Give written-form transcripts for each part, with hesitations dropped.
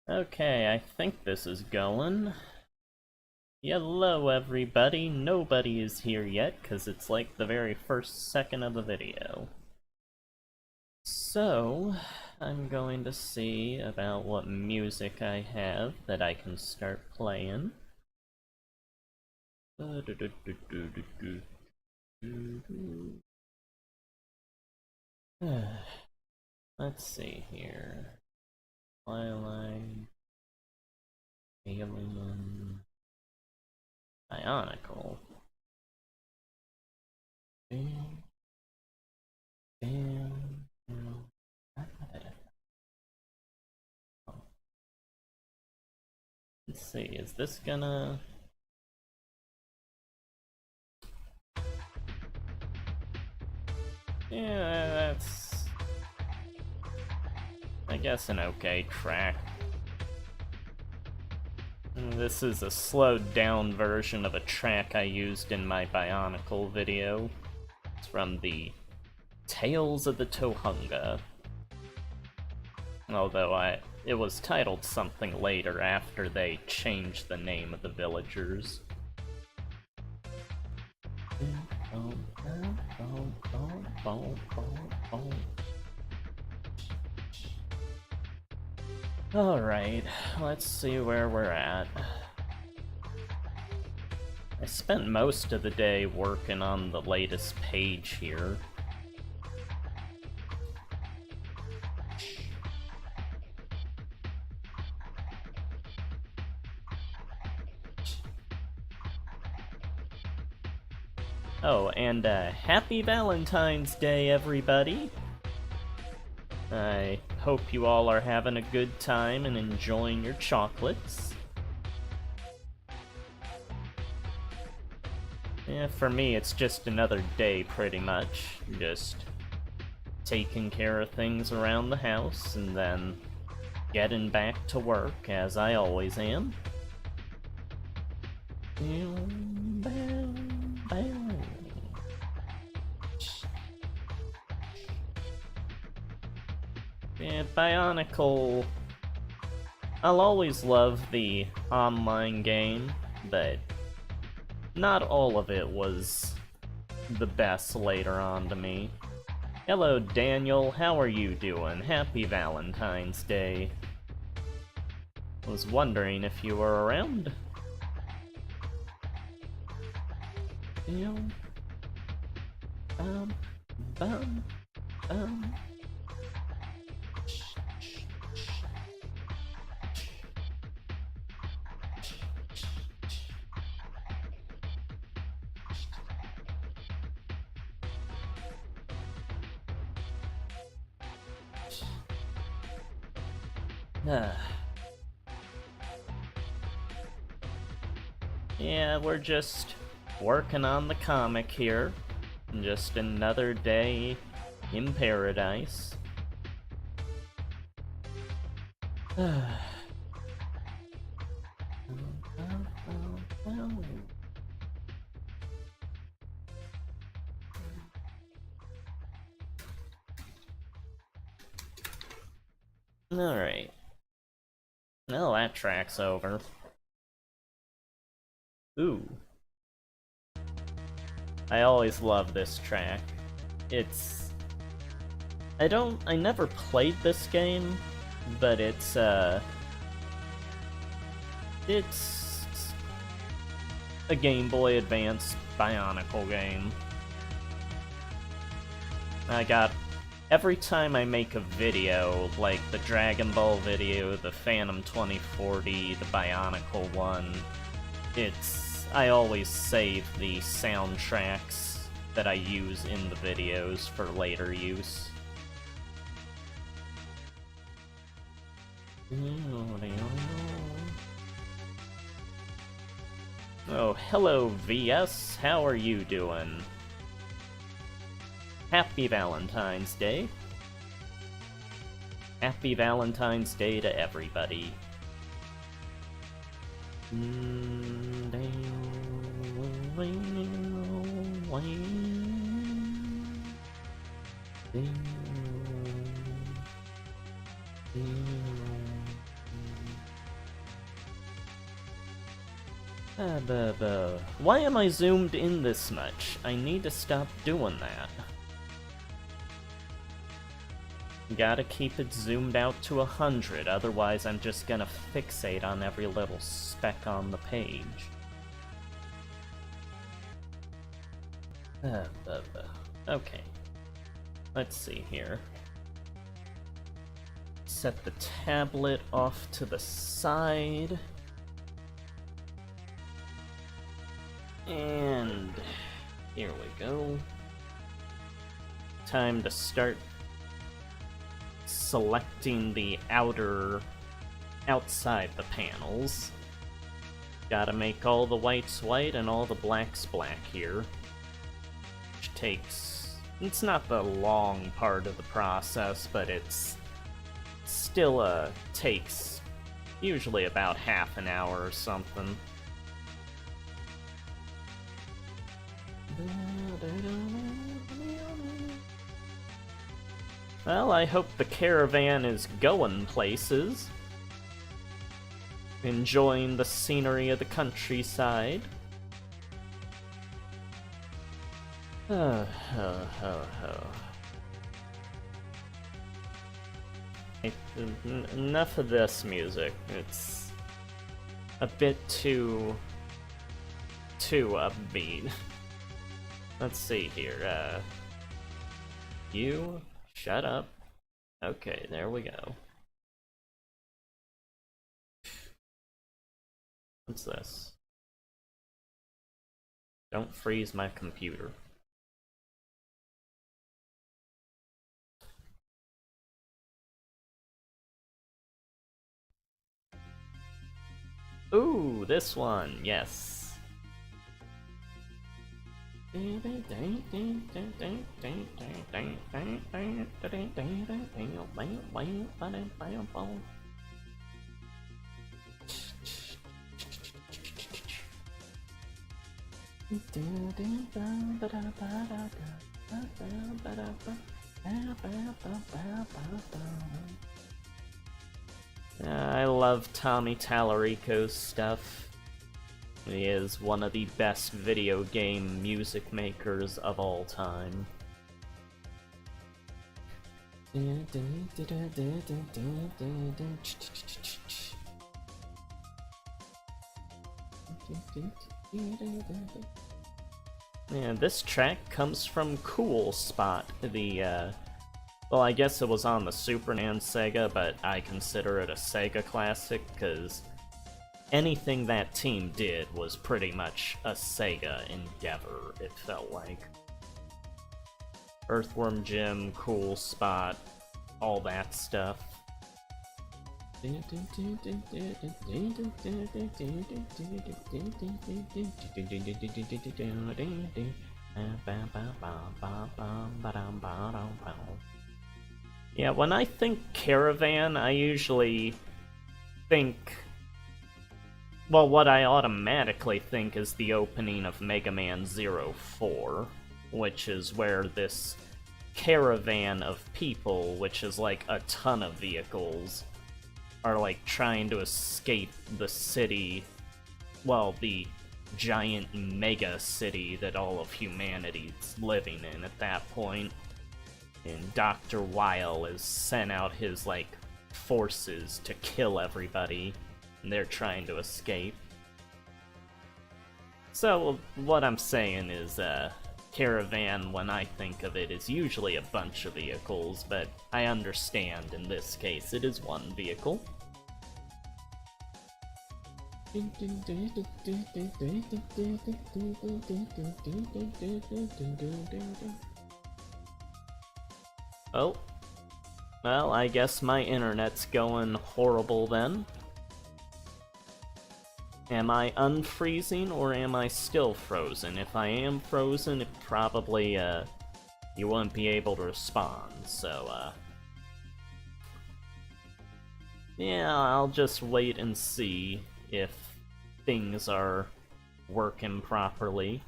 Okay, I think this is going. Hello everybody, nobody is here yet because it's like the very first second of the video. So, I'm going to see about what music I have that I can start playing. Let's see here. Twilight, Alien, Bionicle. Let's see, is this gonna... Yeah, that's... I guess an okay track. This is a slowed down version of a track I used in my Bionicle video. It's from the Tales of the Tohunga. Although it was titled something later after they changed the name of the villagers. Alright, let's see where we're at. I spent most of the day working on the latest page here. Oh, and happy Valentine's Day, everybody! I hope you all are having a good time and enjoying your chocolates. Yeah, for me, it's just another day, pretty much. Just taking care of things around the house and then getting back to work, as I always am. Yeah, Bionicle... I'll always love the online game, but not all of it was the best later on to me. Hello Daniel, how are you doing? Happy Valentine's Day. Was wondering if you were around. Yeah, we're just working on the comic here. Just another day in paradise. Alright. Well, that track's over. Ooh. I always love this track. It's... I never played this game, but it's a Game Boy Advance Bionicle game. Every time I make a video, like the Dragon Ball video, the Phantom 2040, the Bionicle one, I always save the soundtracks that I use in the videos for later use. Oh, hello VS, how are you doing? Happy Valentine's Day. Happy Valentine's Day to everybody. Why am I zoomed in this much? I need to stop doing that. Gotta keep it zoomed out to 100, otherwise I'm just gonna fixate on every little speck on the page. Okay. Let's see here. Set the tablet off to the side. And here we go. Time to start selecting the outside the panels. Gotta make all the whites white and all the blacks black here. Which takes... it's not the long part of the process, but it's still takes usually about half an hour or something. Well, I hope the caravan is going places. Enjoying the scenery of the countryside. Enough of this music. It's a bit too upbeat. Let's see here, you shut up. Okay, there we go. What's this? Don't freeze my computer. Ooh, this one, yes. I love Tommy Tallarico's stuff. He is one of the best video game music makers of all time. Yeah, this track comes from Cool Spot, the, well, I guess it was on the Super NES Sega, but I consider it a Sega classic, because anything that team did was pretty much a Sega endeavor, it felt like. Earthworm Jim, Cool Spot, all that stuff. Yeah, when I think Caravan, I usually think... well, what I automatically think is the opening of Mega Man 04, which is where this caravan of people, which is like a ton of vehicles, are like trying to escape the city, well, the giant mega city that all of humanity's living in at that point. And Dr. Weil has sent out his, like, forces to kill everybody, and they're trying to escape. So, what I'm saying is, Caravan, when I think of it, is usually a bunch of vehicles, but I understand in this case it is one vehicle. Oh. Well, I guess my internet's going horrible then. Am I unfreezing, or am I still frozen? If I am frozen, it probably, you won't be able to respond, so, yeah, I'll just wait and see if things are working properly.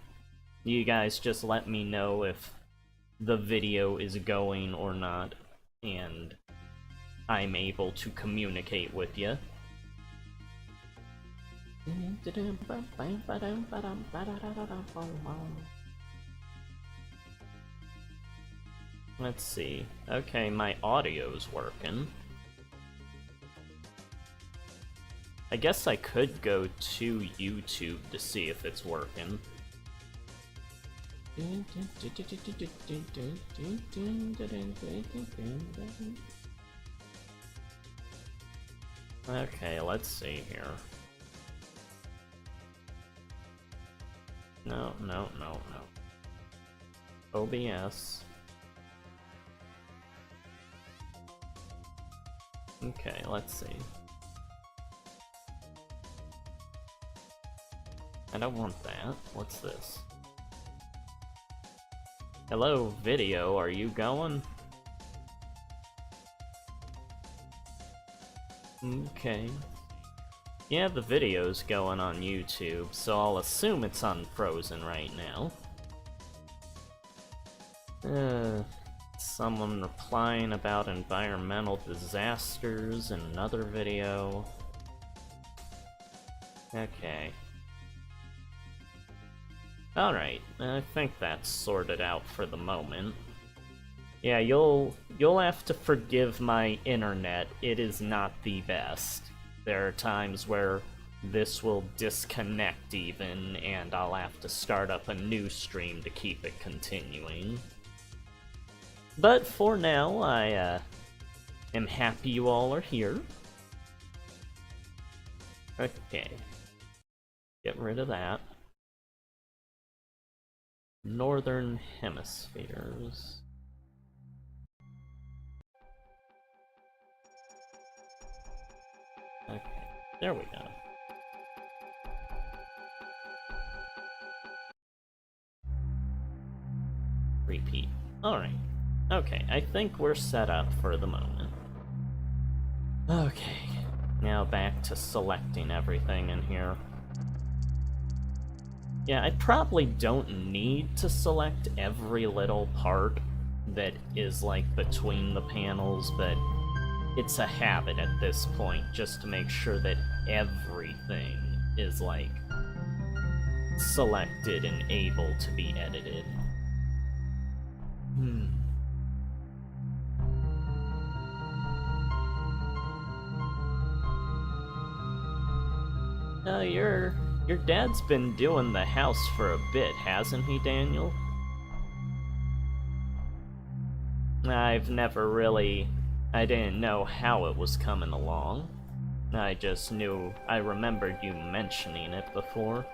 You guys just let me know if the video is going or not, and I'm able to communicate with you. Let's see. Okay, my audio's working. I guess I could go to YouTube to see if it's working. Okay, let's see here. No. OBS. Okay, let's see. I don't want that. What's this? Hello, video, are you going? Okay. Yeah, the video's going on YouTube, so I'll assume it's unfrozen right now. Someone replying about environmental disasters in another video. Okay. Alright, I think that's sorted out for the moment. Yeah, you'll have to forgive my internet, it is not the best. There are times where this will disconnect even, and I'll have to start up a new stream to keep it continuing. But for now, I am happy you all are here. Okay. Get rid of that. Northern Hemispheres. Okay, there we go. Repeat. Alright. Okay, I think we're set up for the moment. Okay, now back to selecting everything in here. Yeah, I probably don't need to select every little part that is, like, between the panels, but it's a habit at this point, just to make sure that everything is, like, selected and able to be edited. Your dad's been doing the house for a bit, hasn't he, Daniel? I didn't know how it was coming along. I just knew, I remembered you mentioning it before.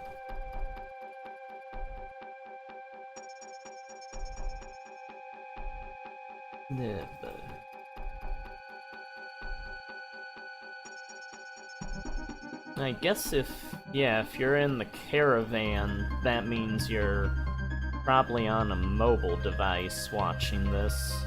I guess if you're in the caravan, that means you're probably on a mobile device watching this.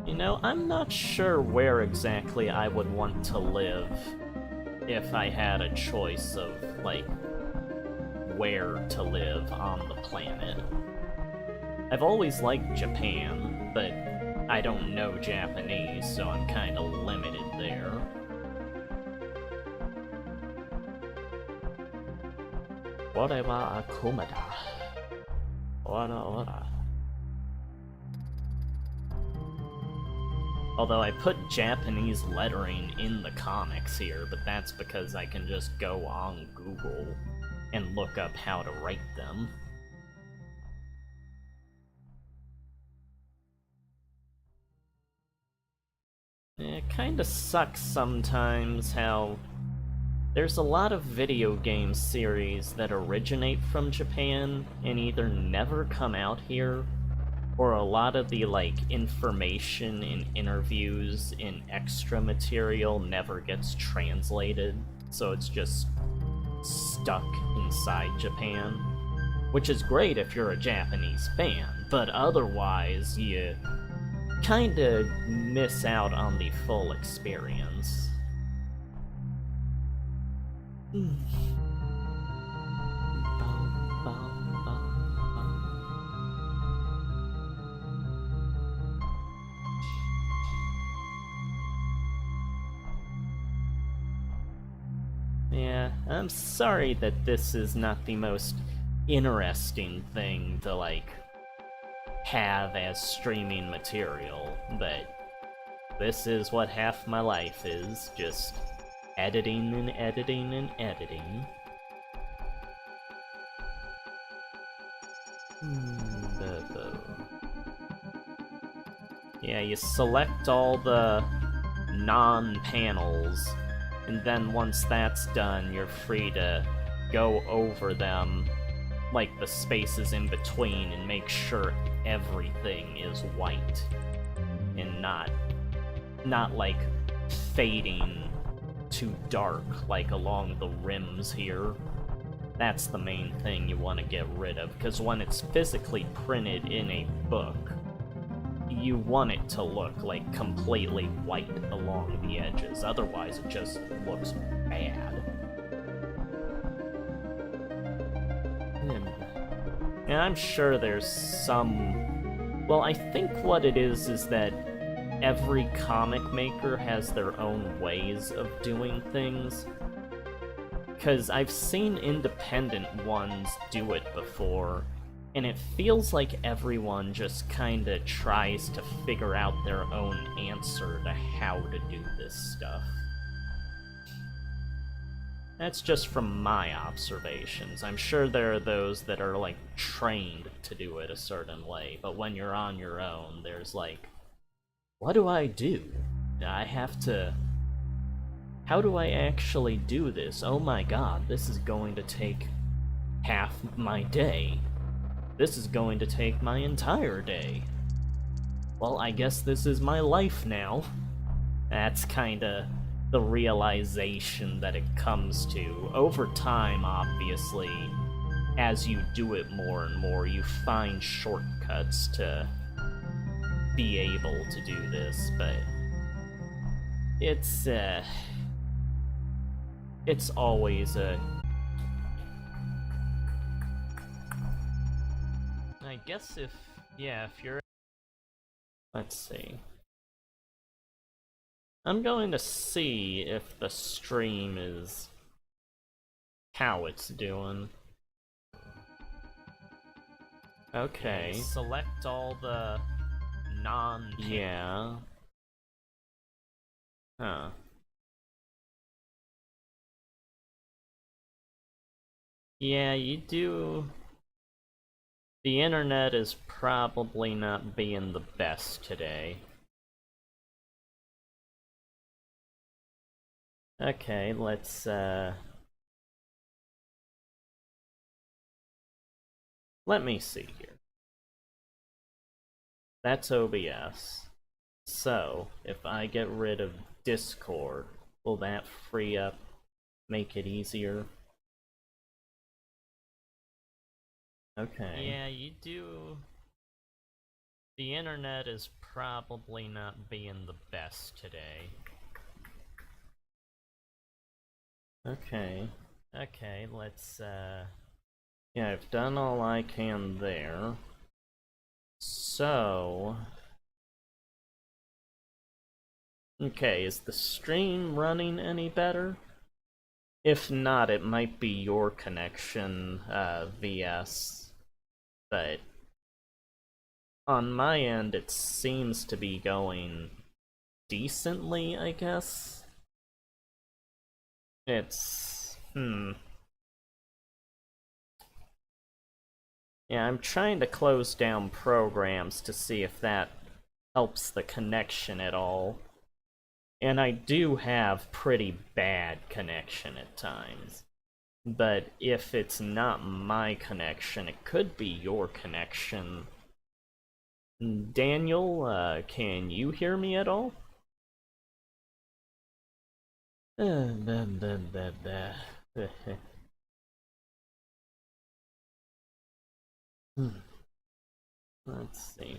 You know, I'm not sure where exactly I would want to live if I had a choice of, like, where to live on the planet. I've always liked Japan, but I don't know Japanese, so I'm kinda limited there. Oreba akumada. Ora. Although I put Japanese lettering in the comics here, but that's because I can just go on Google and look up how to write them. It kinda sucks sometimes how there's a lot of video game series that originate from Japan and either never come out here, or a lot of the, like, information in interviews in extra material never gets translated. so it's just stuck inside Japan, which is great if you're a Japanese fan, but otherwise you kinda miss out on the full experience. Yeah, I'm sorry that this is not the most interesting thing to, like, have as streaming material, but this is what half my life is, just editing and editing and editing. Yeah, you select all the non-panels, and then once that's done, you're free to go over them, like the spaces in between, and make sure everything is white and not like fading too dark, like along the rims here. That's the main thing you want to get rid of, because when it's physically printed in a book, you want it to look like completely white along the edges, otherwise it just looks bad. And I'm sure there's some... Well, I think what it is that every comic maker has their own ways of doing things. Because I've seen independent ones do it before, and it feels like everyone just kinda tries to figure out their own answer to how to do this stuff. That's just from my observations. I'm sure there are those that are, like, trained to do it a certain way, but when you're on your own, there's like, what do? I have to... How do I actually do this? Oh my god, this is going to take half my day. This is going to take my entire day. Well, I guess this is my life now. That's kinda the realization that it comes to. Over time, obviously, as you do it more and more, you find shortcuts to be able to do this, but it's always a... I guess if you're... Let's see. I'm going to see if the stream is... how it's doing. Okay. Select all the non-panels. Yeah. Huh. Yeah, you do... The internet is probably not being the best today. Okay, let's, let me see here. That's OBS. So, if I get rid of Discord, will that free up, make it easier? Okay. Yeah, you do... The internet is probably not being the best today. Okay. Okay, let's, yeah, I've done all I can there. So... Okay, is the stream running any better? If not, it might be your connection, VS. But on my end, it seems to be going decently, I guess. It's... Yeah, I'm trying to close down programs to see if that helps the connection at all. And I do have pretty bad connection at times. But if it's not my connection, it could be your connection. Daniel, can you hear me at all? Let's see.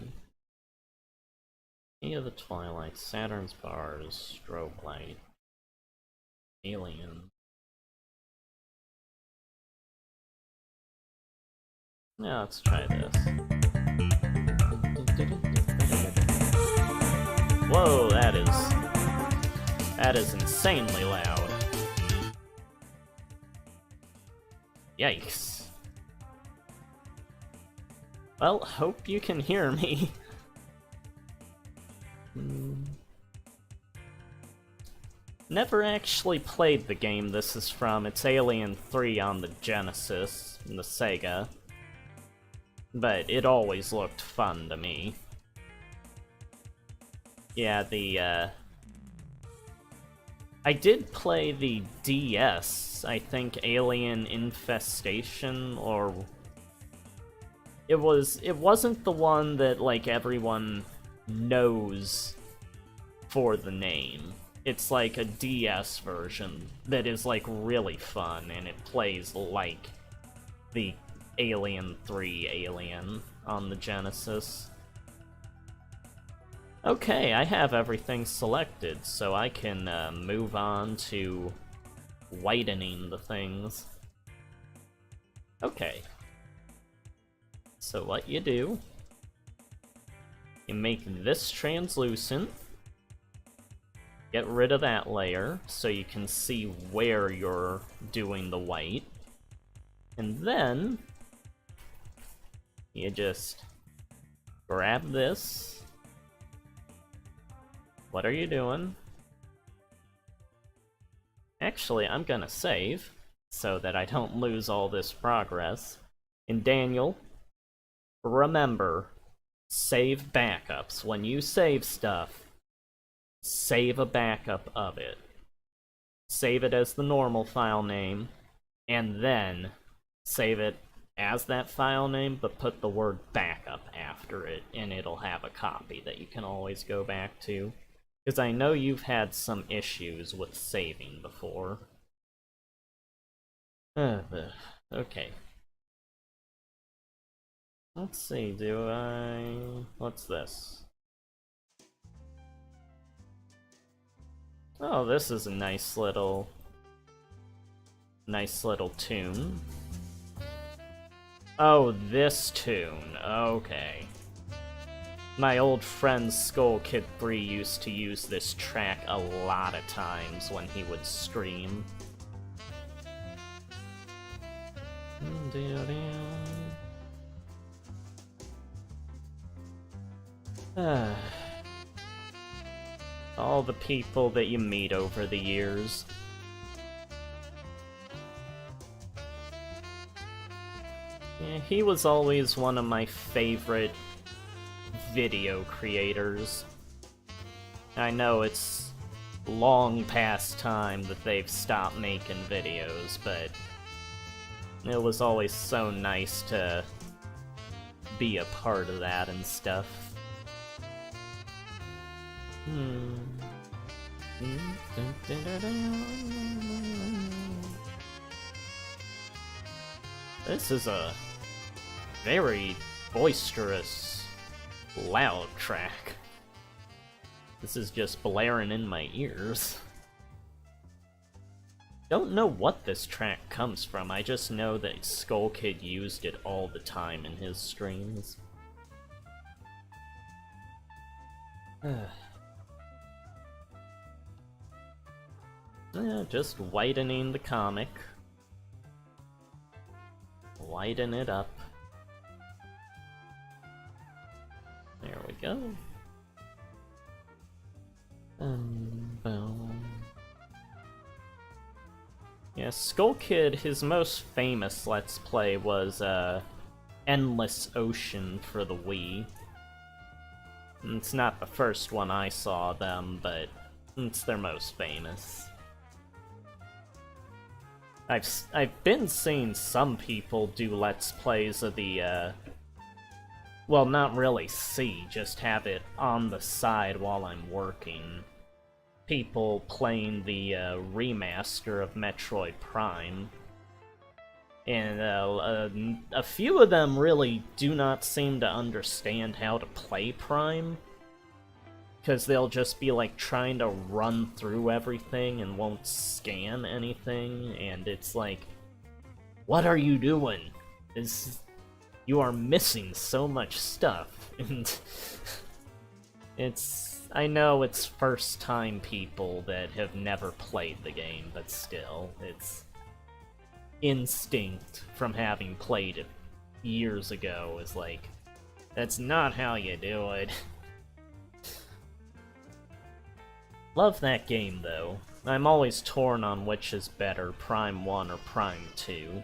Key of the Twilight, Saturn's Bars, Strobe Light, Alien. Yeah, let's try this. Whoa, that is insanely loud. Yikes. Well, hope you can hear me. Never actually played the game this is from. It's Alien 3 on the Genesis, and the Sega. But it always looked fun to me. Yeah, I did play the DS, I think Alien Infestation, or... It wasn't the one that, like, everyone knows for the name. It's like a DS version that is, like, really fun, and it plays like the Alien 3 Alien on the Genesis. Okay, I have everything selected, so I can move on to whitening the things. Okay. So what you do, you make this translucent, get rid of that layer so you can see where you're doing the white, and then you just grab this. What are you doing? Actually, I'm gonna save so that I don't lose all this progress. And Daniel, remember, save backups. When you save stuff, save a backup of it. Save it as the normal file name, and then save it as that file name, but put the word backup after it, and it'll have a copy that you can always go back to. Because I know you've had some issues with saving before. Okay. Let's see, what's this? Oh, this is a nice little tune. Oh, this tune, okay. My old friend Skull Kid 3 used to use this track a lot of times when he would stream. All the people that you meet over the years. Yeah, he was always one of my favorite video creators. I know it's long past time that they've stopped making videos, but it was always so nice to be a part of that and stuff. This is a very boisterous, loud track. This is just blaring in my ears. Don't know what this track comes from, I just know that Skull Kid used it all the time in his streams. Yeah, just whitening the comic. Whiten it up. There we go. Boom. Yeah, Skull Kid, his most famous Let's Play was Endless Ocean for the Wii. It's not the first one I saw them, but it's their most famous. I've been seeing some people do Let's Plays of the, well, not really see, just have it on the side while I'm working. people playing the remaster of Metroid Prime. And a few of them really do not seem to understand how to play Prime. Because they'll just be like trying to run through everything and won't scan anything, and it's like, what are you doing? You are missing so much stuff, and I know it's first-time people that have never played the game, but still, it's instinct from having played it years ago is like, that's not how you do it. Love that game, though. I'm always torn on which is better, Prime 1 or Prime 2.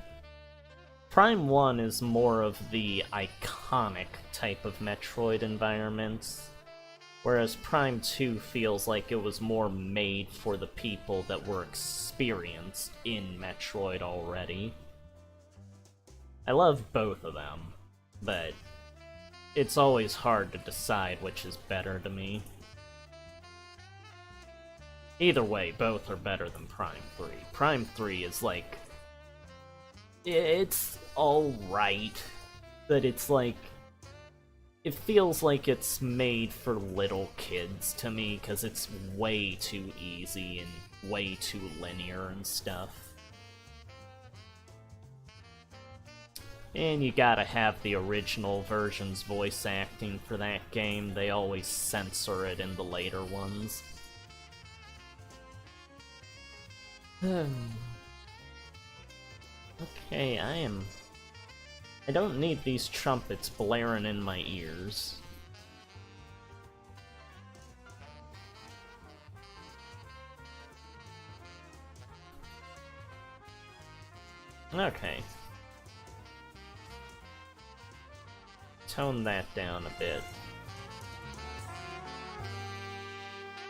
Prime 1 is more of the iconic type of Metroid environments, whereas Prime 2 feels like it was more made for the people that were experienced in Metroid already. I love both of them, but it's always hard to decide which is better to me. Either way, both are better than Prime 3. Prime 3 is like, it's alright, but it's like, it feels like it's made for little kids to me, because it's way too easy and way too linear and stuff. And you gotta have the original version's voice acting for that game. They always censor it in the later ones. Okay, I don't need these trumpets blaring in my ears. Okay. Tone that down a bit.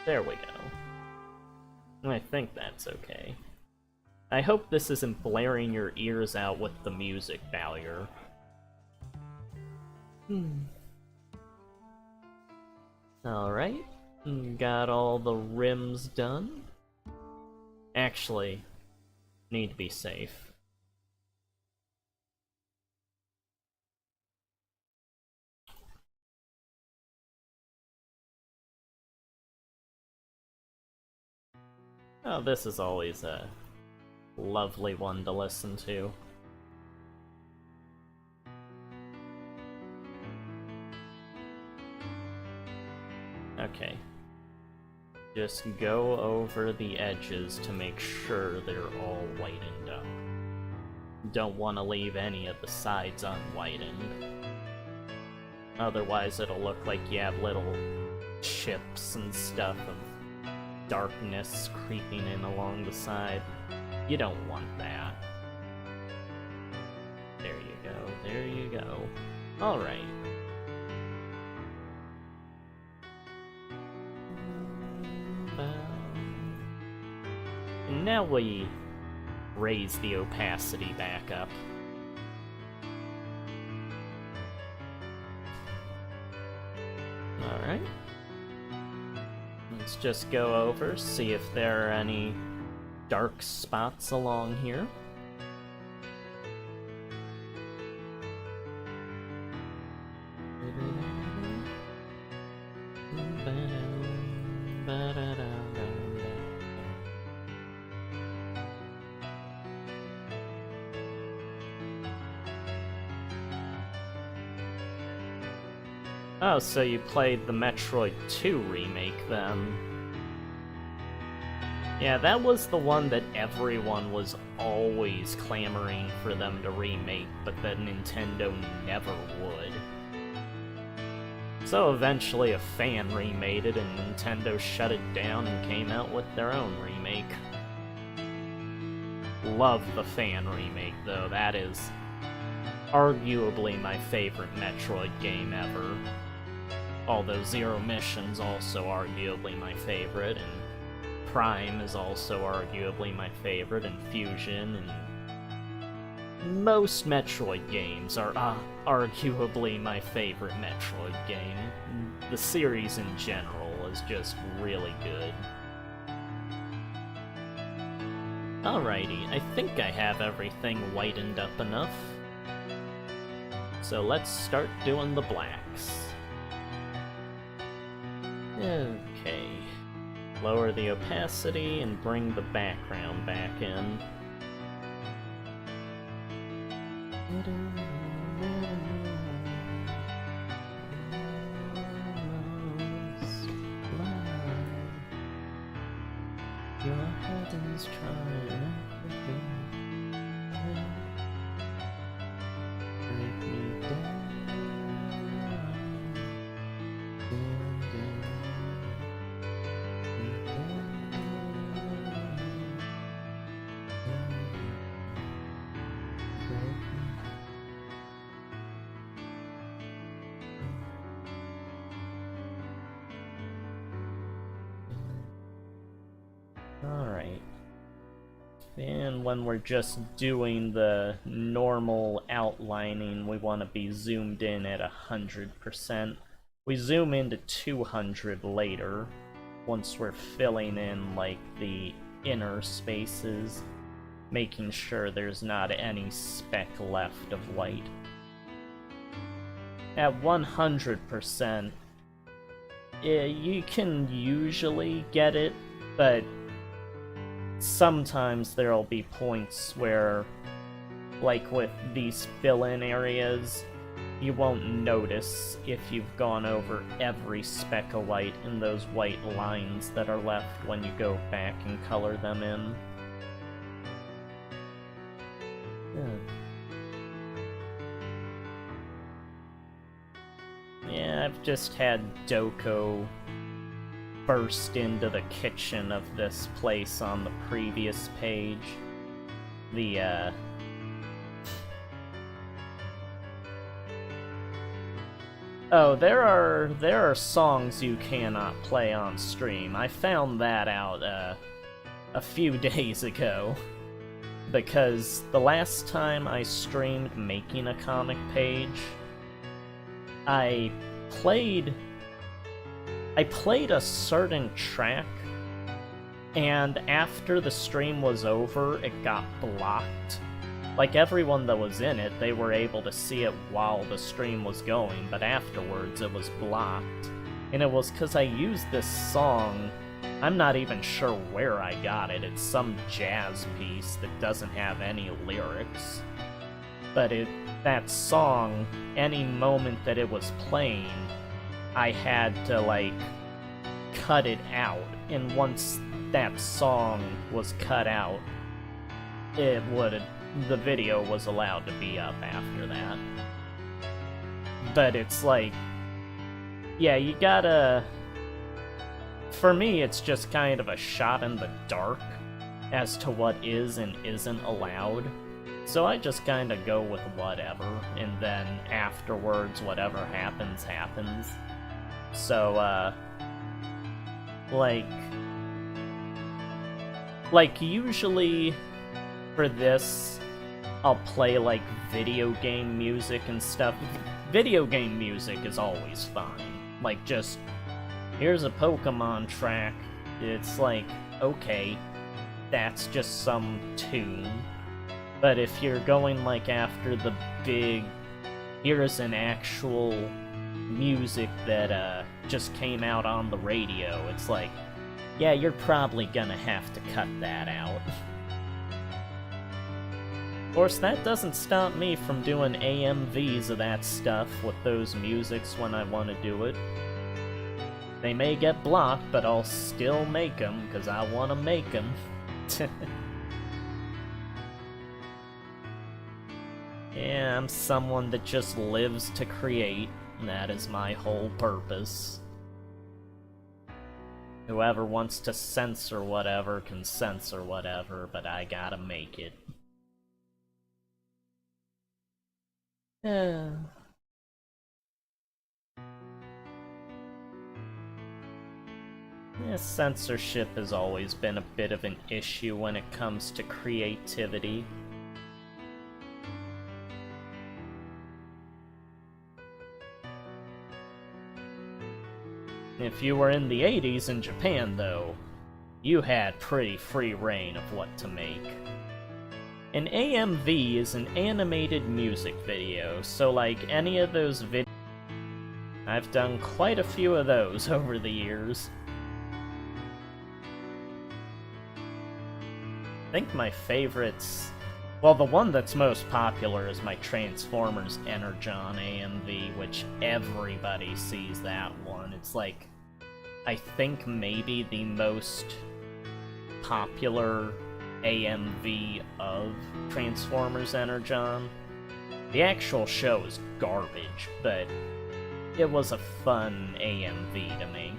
There we go. I think that's okay. I hope this isn't blaring your ears out with the music, Valier. Alright. Got all the rims done. Actually, need to be safe. Oh, this is always a lovely one to listen to. Okay. Just go over the edges to make sure they're all whitened up. Don't want to leave any of the sides unwhitened. Otherwise it'll look like you have little chips and stuff of darkness creeping in along the side. You don't want that. There you go, there you go. Alright. And now we raise the opacity back up. Alright. Let's just go over, see if there are any dark spots along here. Oh, so you played the Metroid 2 remake, then. Yeah, that was the one that everyone was always clamoring for them to remake, but that Nintendo never would. So eventually a fan remade it, and Nintendo shut it down and came out with their own remake. Love the fan remake, though. That is arguably my favorite Metroid game ever. Although Zero Mission's also arguably my favorite, and Prime is also arguably my favorite, and Fusion, and most Metroid games are arguably my favorite Metroid game. The series in general is just really good. Alrighty, I think I have everything whitened up enough. So let's start doing the blacks. Okay. Lower the opacity and bring the background back in. Your head is trying break me down. Alright. And when we're just doing the normal outlining, we want to be zoomed in at 100%. We zoom into 200 later, once we're filling in, like, the inner spaces, making sure there's not any speck left of white. At 100%, you can usually get it, but sometimes there'll be points where, like with these fill-in areas, you won't notice if you've gone over every speck of white in those white lines that are left when you go back and color them in. Yeah, I've just had Doko burst into the kitchen of this place on the previous page. Oh, there are songs you cannot play on stream. I found that out a few days ago, because the last time I streamed making a comic page, I played a certain track, and after the stream was over, it got blocked. Like, everyone that was in it, they were able to see it while the stream was going, but afterwards it was blocked. And it was because I used this song. I'm not even sure where I got it. It's some jazz piece that doesn't have any lyrics. But that song, any moment that it was playing, I had to, like, cut it out, and once that song was cut out, the video was allowed to be up after that. But it's like, yeah, you gotta... For me, it's just kind of a shot in the dark as to what is and isn't allowed. So I just kinda go with whatever, and then afterwards, whatever happens, happens. So, like usually for this, I'll play, like, video game music and stuff. Video game music is always fine. Like, just, here's a Pokemon track. It's like, okay, that's just some tune. But if you're going, like, after the big, here's an actual music that just came out on the radio, it's like, yeah, you're probably gonna have to cut that out. Of course, that doesn't stop me from doing AMVs of that stuff with those musics when I want to do it. They may get blocked, but I'll still make them, because I want to make them. Yeah, I'm someone that just lives to create. That is my whole purpose. Whoever wants to censor whatever can censor whatever, but I gotta make it. Yeah. Censorship has always been a bit of an issue when it comes to creativity. If you were in the 80s in Japan, though, you had pretty free reign of what to make. An AMV is an animated music video, so like any of those videos, I've done quite a few of those over the years. I think my favorites... Well, the one that's most popular is my Transformers Energon AMV, which everybody sees that one. It's like, I think maybe the most popular AMV of Transformers Energon. The actual show is garbage, but it was a fun AMV to make.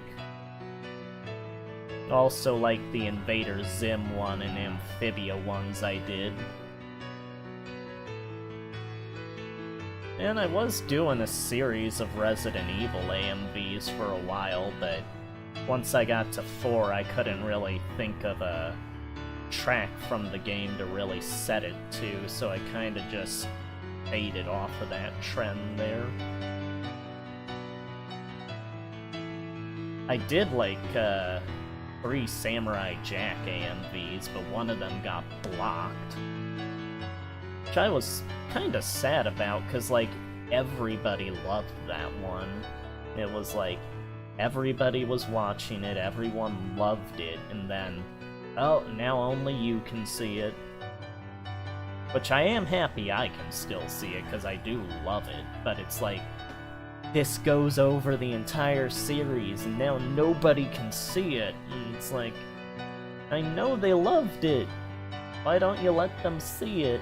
Also like the Invader Zim one and Amphibia ones I did. And I was doing a series of Resident Evil AMVs for a while, but once I got to 4, I couldn't really think of a track from the game to really set it to, so I kinda just faded off of that trend there. I did like 3 Samurai Jack AMVs, but one of them got blocked. Which I was kinda sad about, cause like, everybody loved that one. It was like, everybody was watching it, everyone loved it, and then, oh, now only you can see it. Which I am happy I can still see it, cause I do love it, but it's like, this goes over the entire series, and now nobody can see it, and it's like, I know they loved it, why don't you let them see it?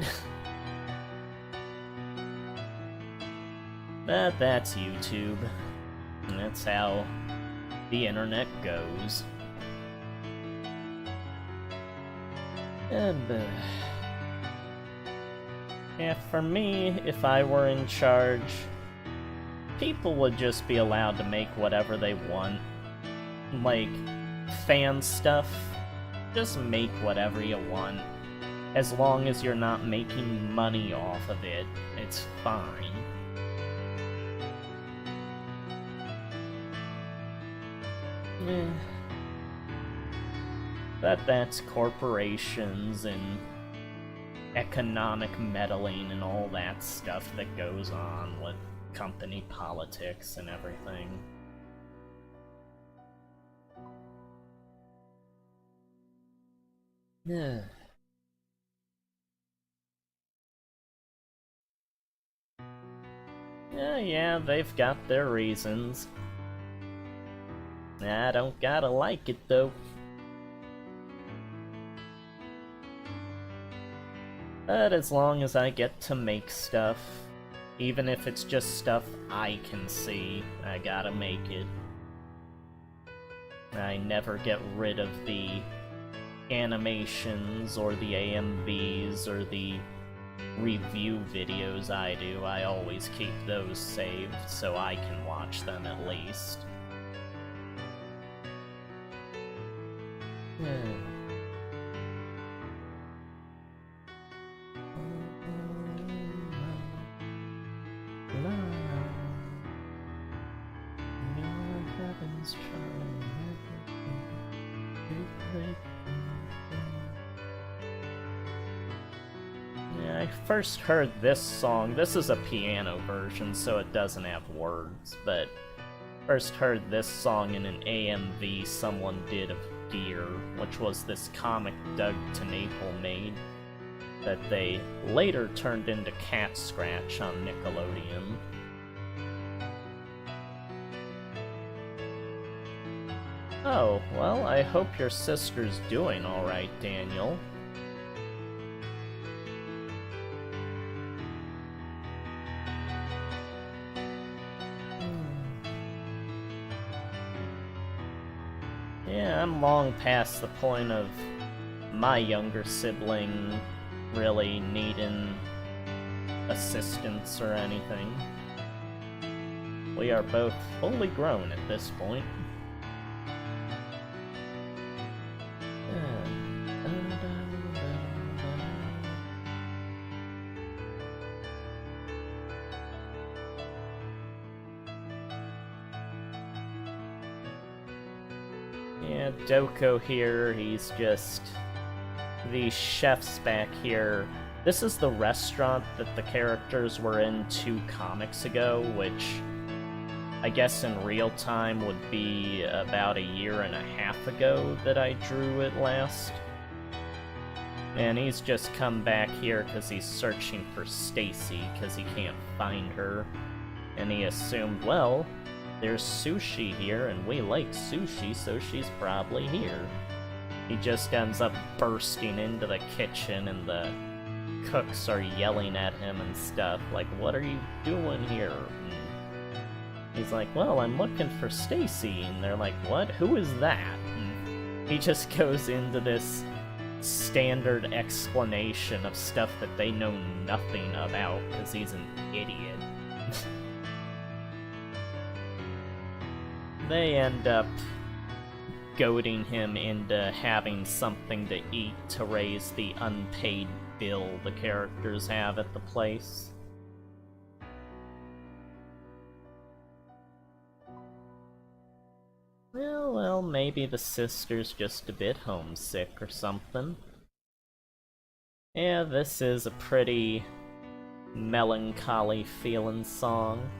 But that's YouTube. And that's how the internet goes. And, yeah, for me, if I were in charge, people would just be allowed to make whatever they want. Like, fan stuff, just make whatever you want. As long as you're not making money off of it, it's fine. But that's corporations and economic meddling and all that stuff that goes on with company politics and everything. Yeah, they've got their reasons. I don't gotta like it, though. But as long as I get to make stuff, even if it's just stuff I can see, I gotta make it. I never get rid of the animations, or the AMVs, or the review videos I do. I always keep those saved, so I can watch them at least. Yeah, I first heard this song. This is a piano version, so it doesn't have words, but first heard this song in an AMV someone did of Gear, which was this comic Doug TenNapel made that they later turned into Cat Scratch on Nickelodeon. Oh, well, I hope your sister's doing alright, Daniel. Yeah, I'm long past the point of my younger sibling really needing assistance or anything. We are both fully grown at this point. Yeah, Doko here, he's just... The chef's back here. This is the restaurant that the characters were in 2 comics ago, which I guess in real time would be about 1.5 years ago that I drew it last. And he's just come back here because he's searching for Stacy because he can't find her. And he assumed, well, there's sushi here and we like sushi, so she's probably here. He just ends up bursting into the kitchen and the cooks are yelling at him and stuff, like, what are you doing here? And he's like, well, I'm looking for Stacy, and they're like, what? Who is that? And he just goes into this standard explanation of stuff that they know nothing about, because he's an idiot. They end up goading him into having something to eat to raise the unpaid bill the characters have at the place. Well, maybe the sister's just a bit homesick or something. Yeah, this is a pretty melancholy feeling song.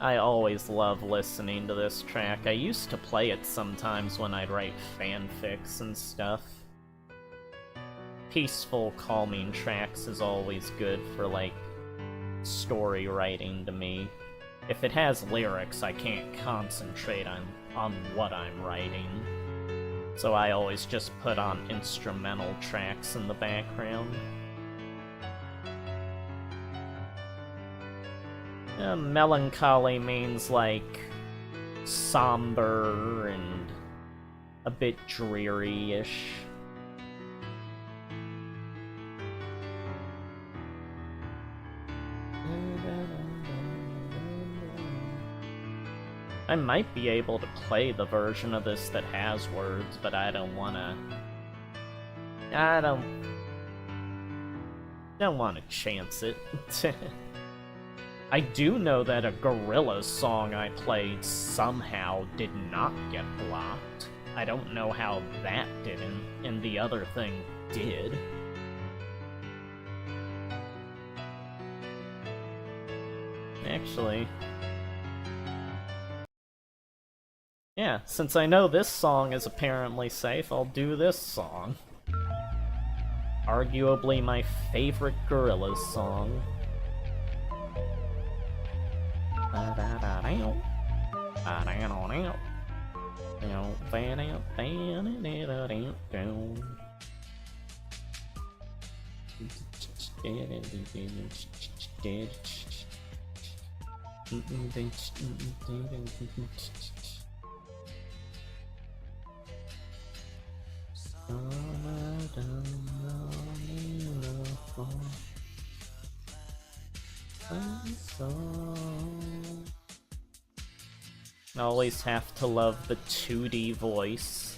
I always love listening to this track. I used to play it sometimes when I'd write fanfics and stuff. Peaceful, calming tracks is always good for, like, story writing to me. If it has lyrics, I can't concentrate on what I'm writing. So I always just put on instrumental tracks in the background. Melancholy means, like, somber and a bit dreary-ish. I might be able to play the version of this that has words, but I don't wanna... I don't wanna chance it. I do know that a Gorillaz song I played somehow did not get blocked. I don't know how that didn't, and the other thing did. Actually... yeah, since I know this song is apparently safe, I'll do this song. Arguably my favorite Gorillaz song. Always have to love the 2D voice.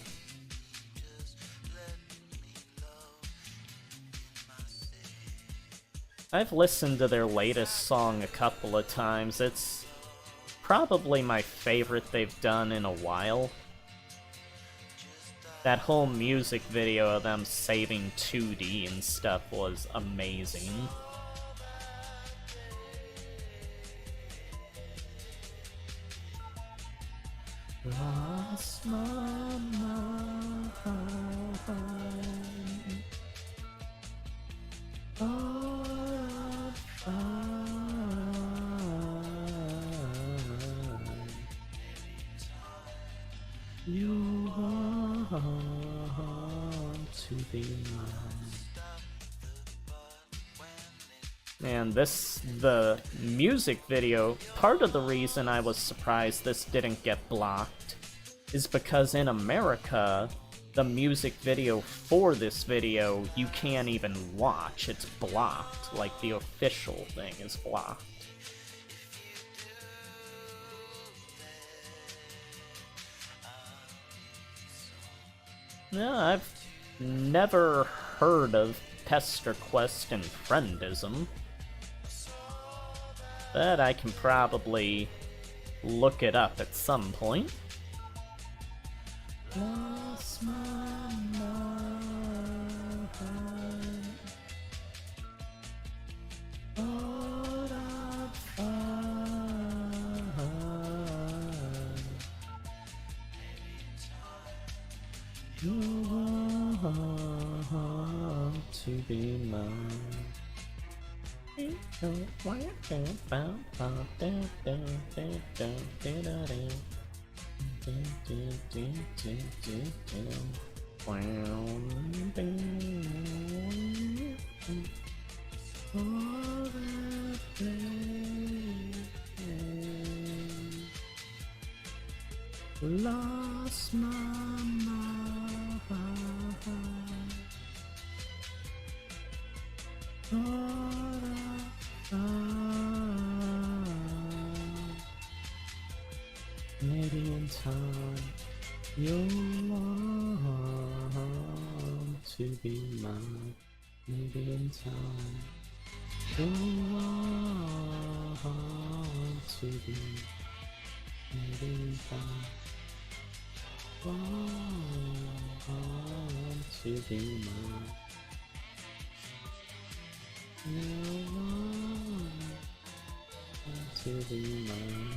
I've listened to their latest song a couple of times. It's probably my favorite they've done in a while. That whole music video of them saving 2D and stuff was amazing. Lost my mind. Oh, you want to be mine. And the music video, part of the reason I was surprised this didn't get blocked is because in America, the music video for this video you can't even watch. It's blocked, like the official thing is blocked. No, I've never heard of Pester Quest and Friendism. But I can probably look it up at some point. Lost my mind. Thought I'd find you want to be mine. Lost my mind. Thought I'd find. Maybe in time you'll want to be mine. Maybe in time you'll want to be. Maybe in time want to be mine. You want to be mine.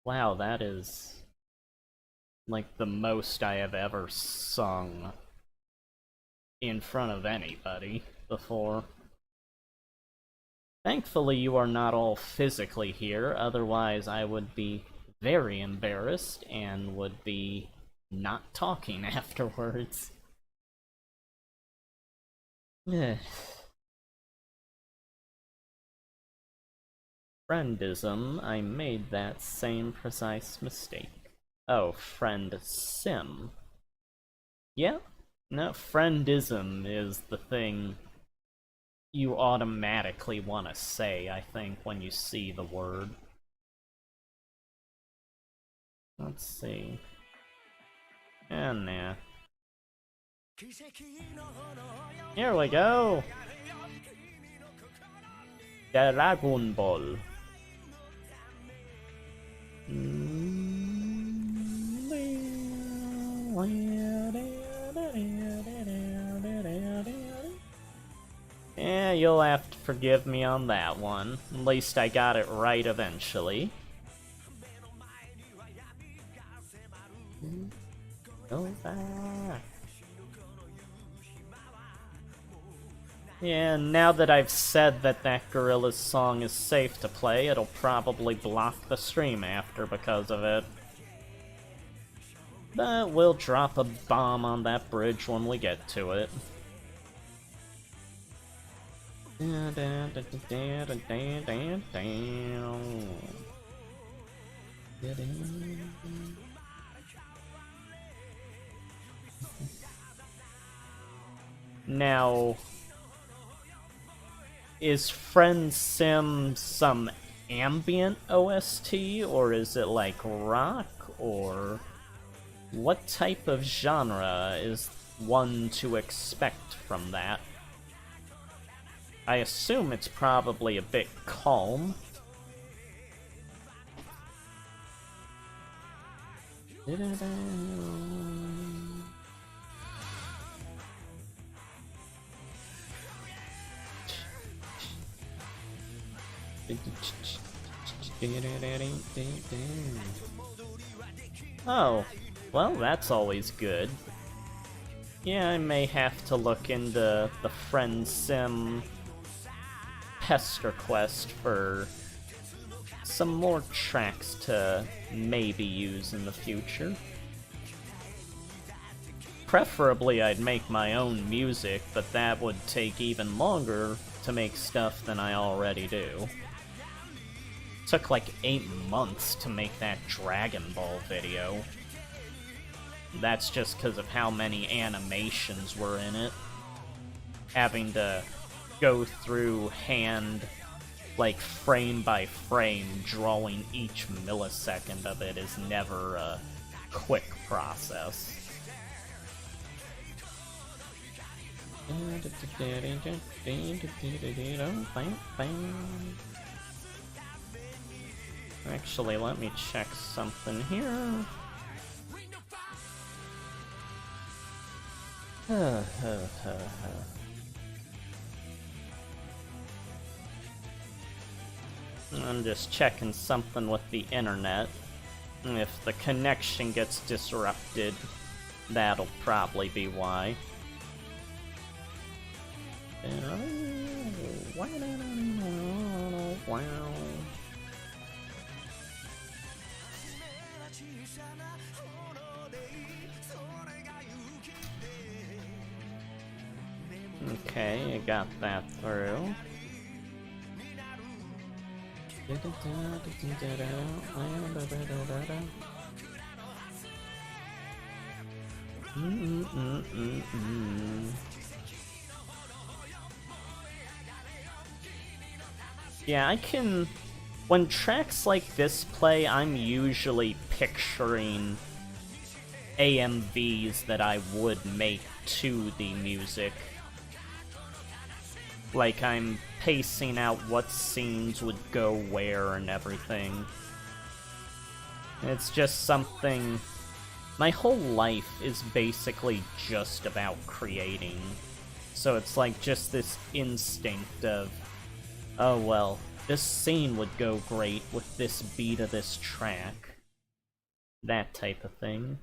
Wow, that is like the most I have ever sung in front of anybody before. Thankfully you are not all physically here, otherwise I would be very embarrassed and would be not talking afterwards. Friendism, I made that same precise mistake. Oh, friend sim. Yeah? No, friendism is the thing you automatically want to say, I think, when you see the word. Let's see. And nah. Here we go! Dragon Ball. Yeah, you'll have to forgive me on that one. At least I got it right eventually. Go back. Yeah, now that I've said that Gorilla's song is safe to play, it'll probably block the stream after because of it. But we'll drop a bomb on that bridge when we get to it. Now, is Friend Sim some ambient OST, or is it like rock, or what type of genre is one to expect from that? I assume it's probably a bit calm. Oh, well, that's always good. Yeah, I may have to look into the Friend Sim pester quest for some more tracks to maybe use in the future. Preferably I'd make my own music, but that would take even longer to make stuff than I already do. Took like 8 months to make that Dragon Ball video. That's just because of how many animations were in it. Having to go through hand, like frame by frame, drawing each millisecond of it is never a quick process. Actually, let me check something here. I'm just checking something with the internet. If the connection gets disrupted, that'll probably be why. Okay, I got that through. Yeah, I can... When tracks like this play, I'm usually picturing AMVs that I would make to the music. Like, I'm pacing out what scenes would go where and everything. It's just something... My whole life is basically just about creating. So it's like just this instinct of, oh well, this scene would go great with this beat of this track. That type of thing.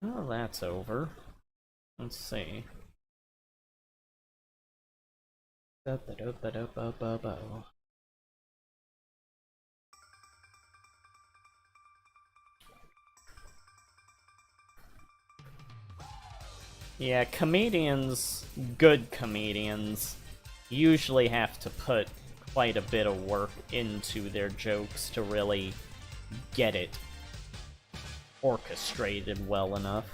Oh, that's over. Let's see. Yeah, comedians, good comedians, usually have to put quite a bit of work into their jokes to really get it orchestrated well enough.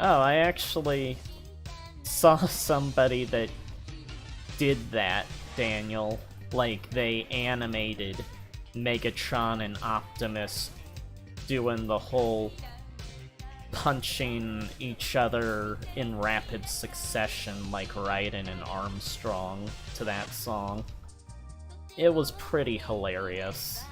Oh, I actually saw somebody that did that, Daniel. Like, they animated Megatron and Optimus doing the whole punching each other in rapid succession like Raiden and Armstrong to that song. It was pretty hilarious.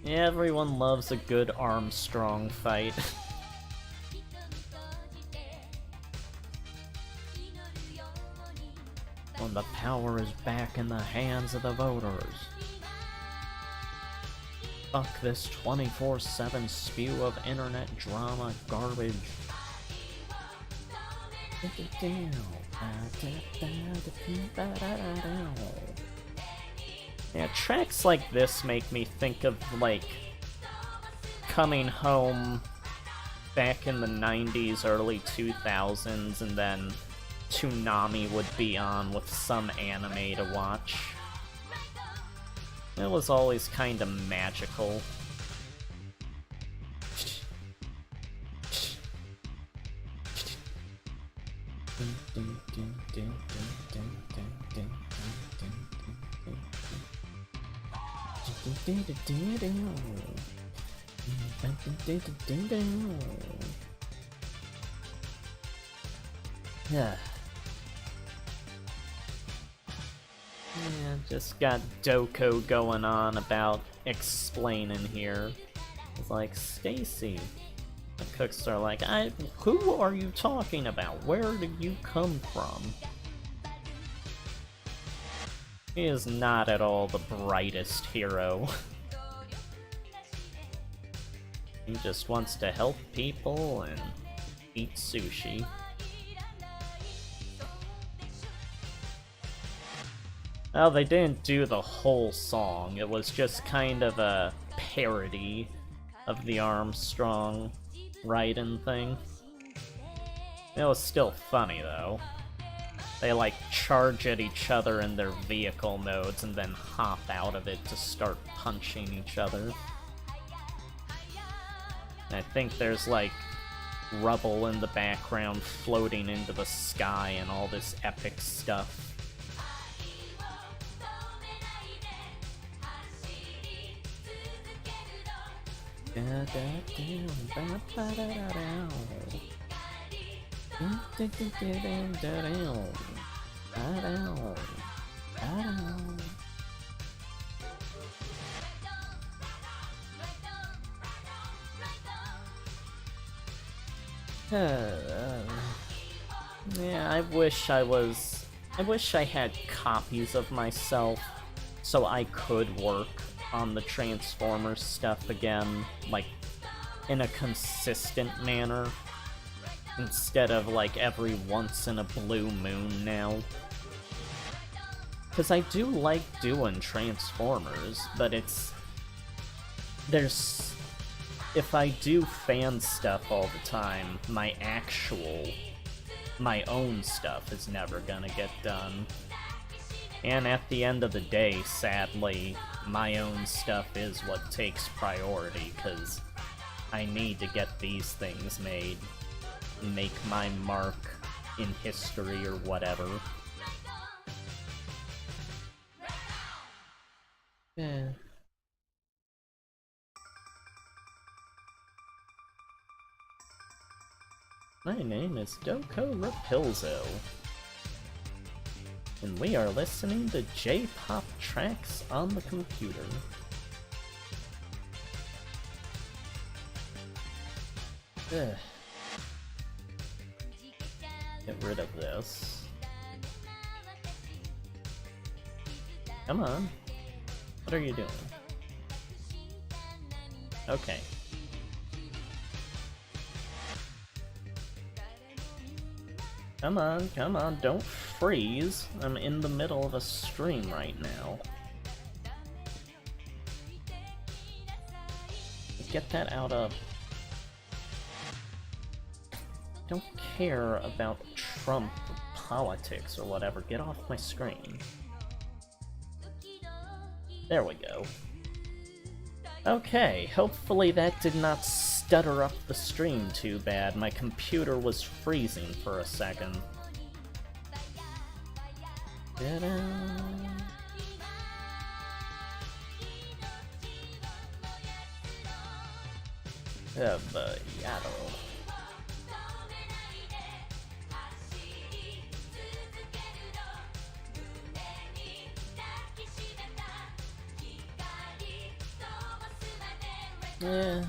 Everyone loves a good Armstrong fight. When the power is back in the hands of the voters. Fuck this 24/7 spew of internet drama garbage. Yeah, tracks like this make me think of, like, coming home back in the 90s, early 2000s, and then Toonami would be on with some anime to watch. It was always kind of magical. Yeah. Yeah, just got Doko going on about explaining here. It's like, Stacy. The cooks are like, who are you talking about? Where did you come from? He is not at all the brightest hero. He just wants to help people and eat sushi. Well, they didn't do the whole song. It was just kind of a parody of the Armstrong Raiden thing. It was still funny, though. They, like, charge at each other in their vehicle modes and then hop out of it to start punching each other. I think there's, like, rubble in the background floating into the sky and all this epic stuff. Yeah, I wish I had copies of myself so I could work on the Transformers stuff again, like, in a consistent manner, instead of, like, every once in a blue moon now. Because I do like doing Transformers, but if I do fan stuff all the time, my own stuff is never gonna get done. And at the end of the day, sadly, my own stuff is what takes priority, because I need to get these things made, make my mark in history or whatever. Yeah. My name is Doko Rapilzo, and we are listening to J-pop tracks on the computer. Ugh. Get rid of this. Come on. What are you doing? Okay. Come on, don't freeze. I'm in the middle of a stream right now. Get that out of... Don't care about Trump or politics or whatever. Get off my screen. There we go. Okay, hopefully that did not stutter up the stream too bad. My computer was freezing for a second. Ta-da. Yaddle. Yeah.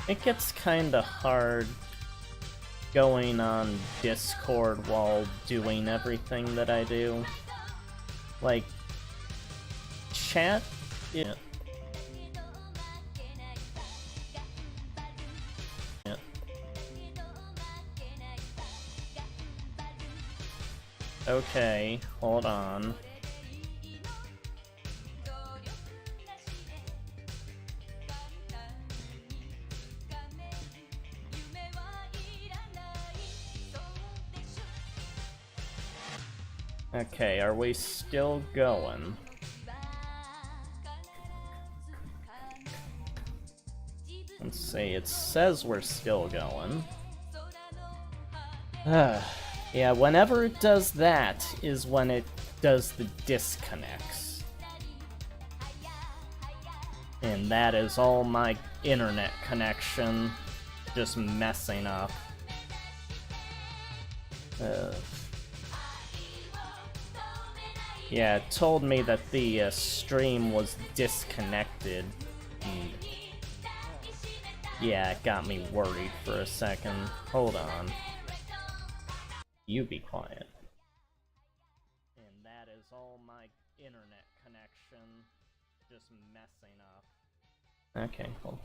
It gets kinda hard going on Discord while doing everything that I do. Like, chat... Yeah. Yeah. Okay, hold on. Okay, are we still going? Let's see, it says we're still going. Yeah, whenever it does that is when it does the disconnects. And that is all my internet connection just messing up. Yeah, it told me that the stream was disconnected. And yeah, it got me worried for a second. Hold on. You be quiet. And that is all my internet connection just messing up. Okay, hold.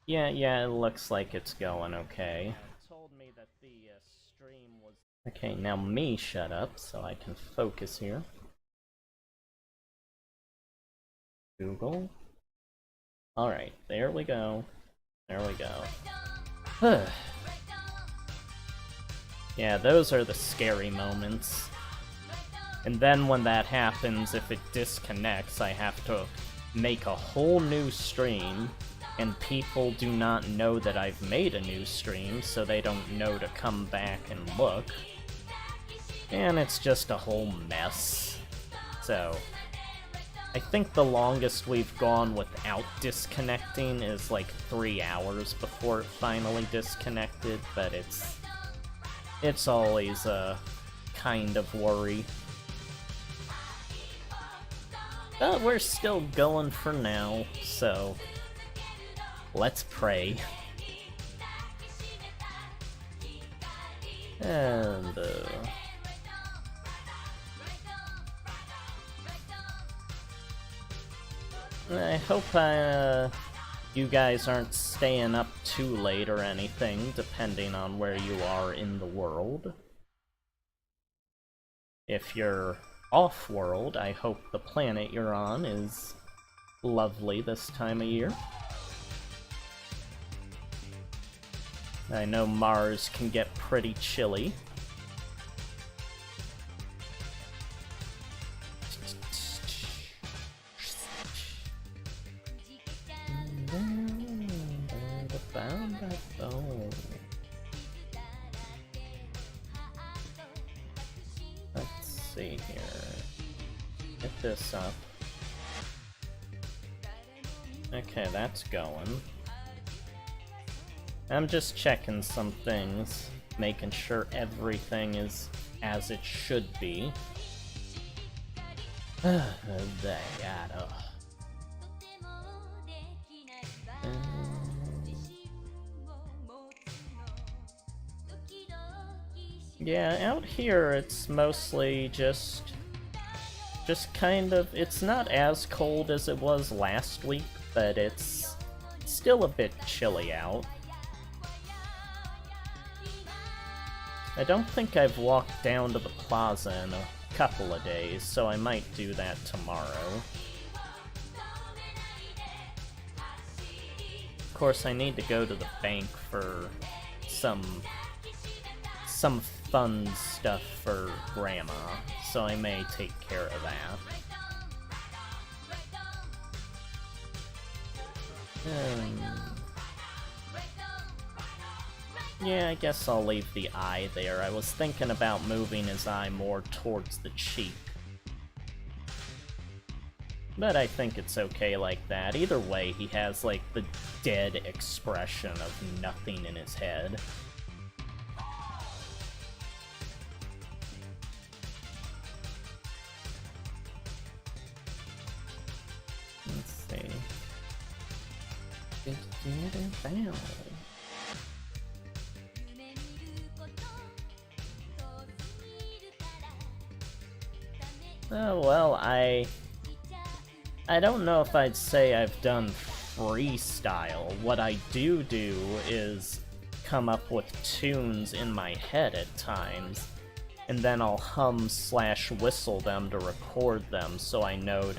Yeah, it looks like it's going okay. It told me that the stream was... Okay, now me shut up so I can focus here. Google. Alright, there we go. There we go. Yeah, those are the scary moments. And then when that happens, if it disconnects, I have to make a whole new stream and people do not know that I've made a new stream, so they don't know to come back and look. And it's just a whole mess. So, I think the longest we've gone without disconnecting is like 3 hours before it finally disconnected, but it's always a kind of worry. But we're still going for now, so let's pray. And, I hope you guys aren't staying up too late or anything, depending on where you are in the world. If you're off-world, I hope the planet you're on is lovely this time of year. I know Mars can get pretty chilly. Let's see here. Get this up. Okay, that's going. I'm just checking some things, making sure everything is as it should be. Yeah, out here it's mostly just kind of, it's not as cold as it was last week, but it's still a bit chilly out. I don't think I've walked down to the plaza in a couple of days, so I might do that tomorrow. Of course, I need to go to the bank for some fun stuff for Grandma, so I may take care of that. Yeah, I guess I'll leave the eye there. I was thinking about moving his eye more towards the cheek. But I think it's okay like that. Either way, he has, like, the dead expression of nothing in his head. Let's see. Oh, well, I don't know if I'd say I've done freestyle. What I do is come up with tunes in my head at times, and then I'll hum/whistle them to record them so I know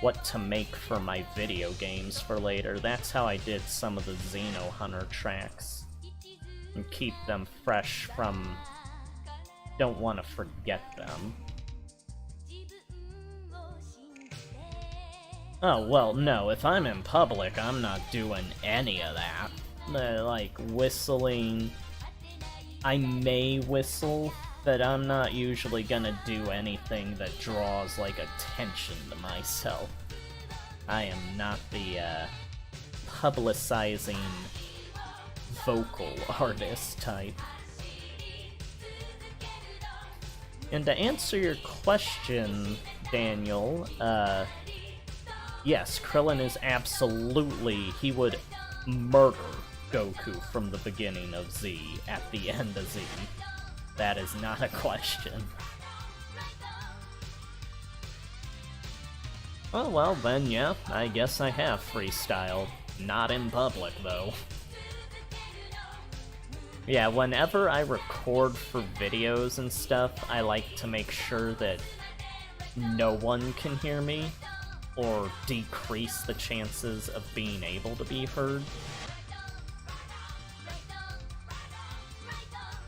what to make for my video games for later. That's how I did some of the Xeno Hunter tracks, and keep them fresh from... don't want to forget them. Oh, well, no, if I'm in public, I'm not doing any of that. Like, whistling... I may whistle, but I'm not usually gonna do anything that draws, like, attention to myself. I am not the, publicizing vocal artist type. And to answer your question, Daniel, yes, Krillin is absolutely... he would murder Goku from the beginning of Z at the end of Z. That is not a question. Oh well, then yeah, I guess I have freestyled. Not in public, though. Yeah, whenever I record for videos and stuff, I like to make sure that no one can hear me, or decrease the chances of being able to be heard.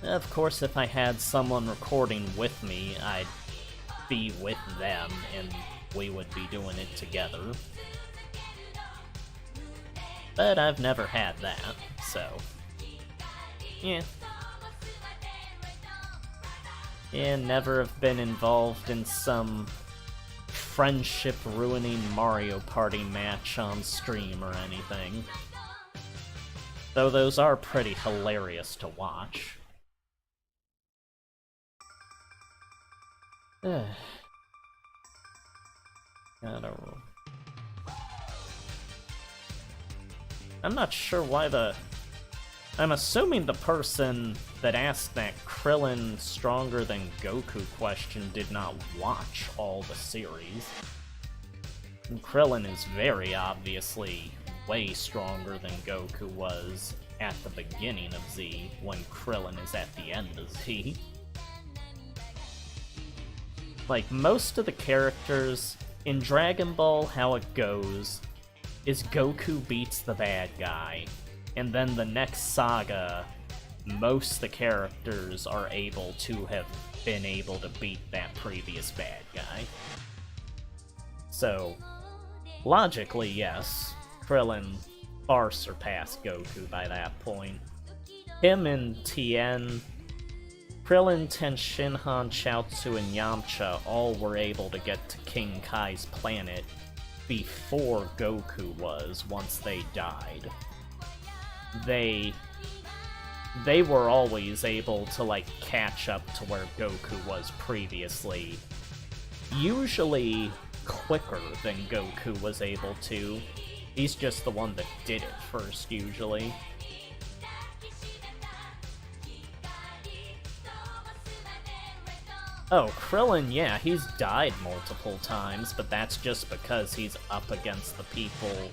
Of course, if I had someone recording with me, I'd be with them, and we would be doing it together. But I've never had that, so... yeah. Yeah, never have been involved in some friendship-ruining Mario Party match on stream or anything. Though those are pretty hilarious to watch. I'm not sure why I'm assuming the person that asked that Krillin stronger than Goku question did not watch all the series. And Krillin is very obviously way stronger than Goku was at the beginning of Z, when Krillin is at the end of Z. Like, most of the characters in Dragon Ball, how it goes is Goku beats the bad guy, and then the next saga, most of the characters are able to have been able to beat that previous bad guy. So, logically, yes, Krillin far surpassed Goku by that point. Him and Tien, Krillin, Tenshinhan, Chaozu, and Yamcha all were able to get to King Kai's planet before Goku was, once they died. They were always able to, like, catch up to where Goku was previously. Usually quicker than Goku was able to. He's just the one that did it first, usually. Oh, Krillin, yeah, he's died multiple times, but that's just because he's up against the people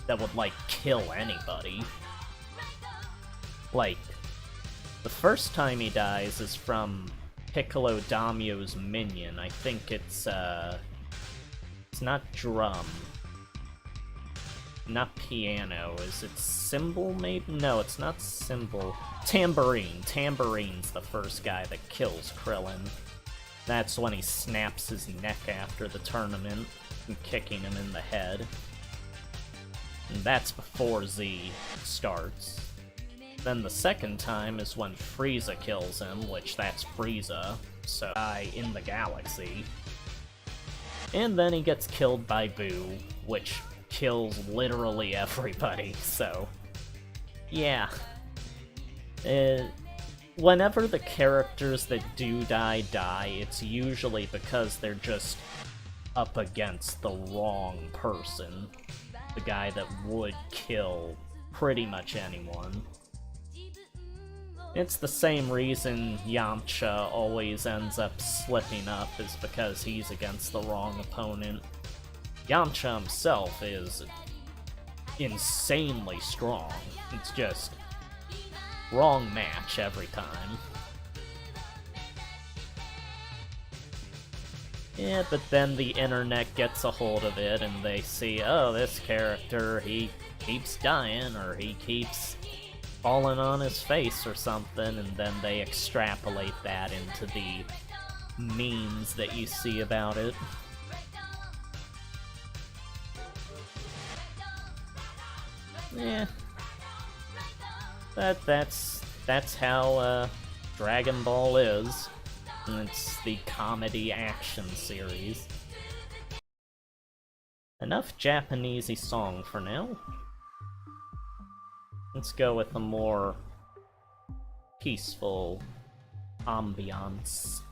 that would, like, kill anybody. Like, the first time he dies is from Piccolo Daimyo's minion. I think it's not drum. Not piano. Is it cymbal, maybe? No, it's not cymbal. Tambourine. Tambourine's the first guy that kills Krillin. That's when he snaps his neck after the tournament and kicking him in the head. And that's before Z starts. Then the second time is when Frieza kills him, which that's Frieza, so in the galaxy. And then he gets killed by Boo, which kills literally everybody, so... yeah. Whenever the characters that do die, it's usually because they're just up against the wrong person. The guy that would kill pretty much anyone. It's the same reason Yamcha always ends up slipping up, is because he's against the wrong opponent. Yamcha himself is insanely strong. It's just wrong match every time. Yeah, but then the internet gets a hold of it and they see, oh, this character, he keeps dying, or he keeps falling on his face or something, and then they extrapolate that into the memes that you see about it. Yeah. That's how Dragon Ball is. And it's the comedy action series. Enough Japanesey song for now. Let's go with a more peaceful ambiance.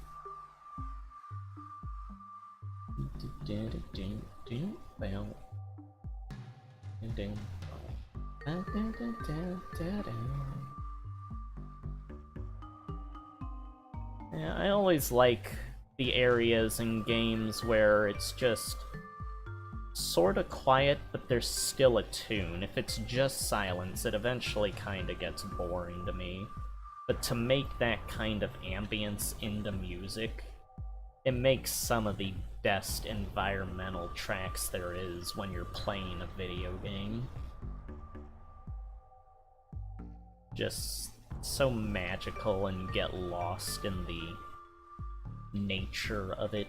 Yeah, I always like the areas in games where it's just sorta quiet, but there's still a tune. If it's just silence, it eventually kinda gets boring to me. But to make that kind of ambience into music, it makes some of the best environmental tracks there is when you're playing a video game. Just so magical, and you get lost in the nature of it.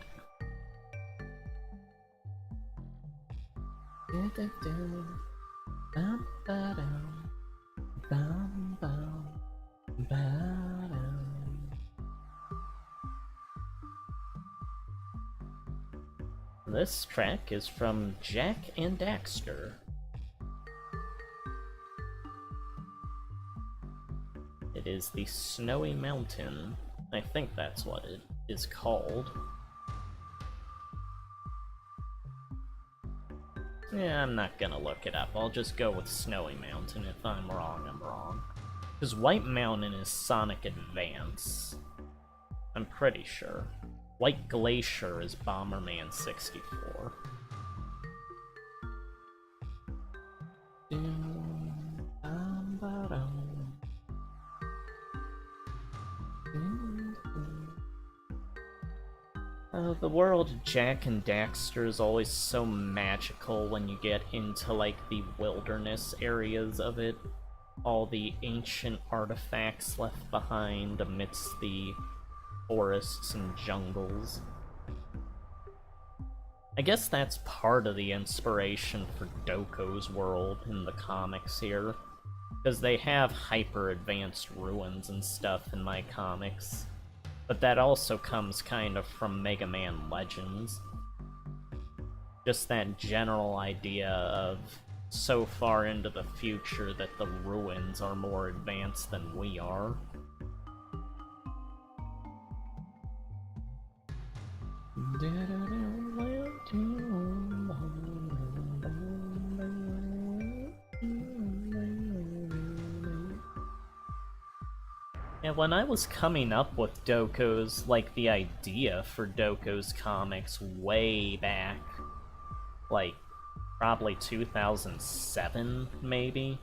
Bum, ba-dum, bum, bum, ba-dum. This track is from Jack and Daxter. It is the Snowy Mountain. I think that's what it is called. Yeah, I'm not gonna look it up. I'll just go with Snowy Mountain. If I'm wrong, I'm wrong. Because White Mountain is Sonic Advance. I'm pretty sure. White Glacier is Bomberman 64. The world of Jack and Daxter is always so magical when you get into, like, the wilderness areas of it. All the ancient artifacts left behind amidst the forests and jungles. I guess that's part of the inspiration for Doko's world in the comics here, because they have hyper-advanced ruins and stuff in my comics. But that also comes kind of from Mega Man Legends. Just that general idea of so far into the future that the ruins are more advanced than we are. And when I was coming up with Doko's, like, the idea for Doko's comics way back, like, probably 2007, maybe?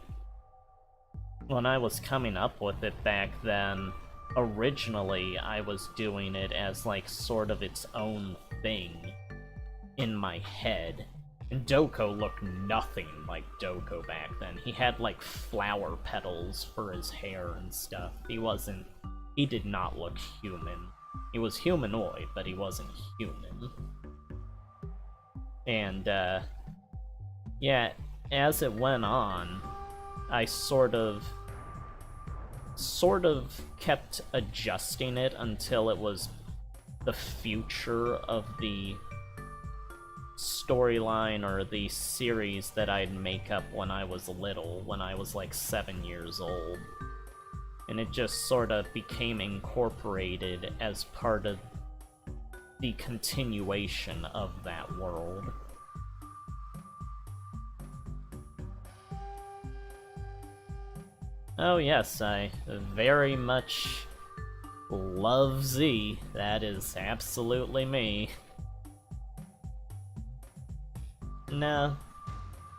When I was coming up with it back then, originally I was doing it as, like, sort of its own thing in my head. And Doko looked nothing like Doko back then. He had, like, flower petals for his hair and stuff. He did not look human. He was humanoid, but he wasn't human. And, yeah, as it went on, I sort of kept adjusting it until it was the future of the storyline or the series that I'd make up when I was little, when I was like 7 years old. And it just sort of became incorporated as part of the continuation of that world. Oh yes, I very much love Z. That is absolutely me. Nah,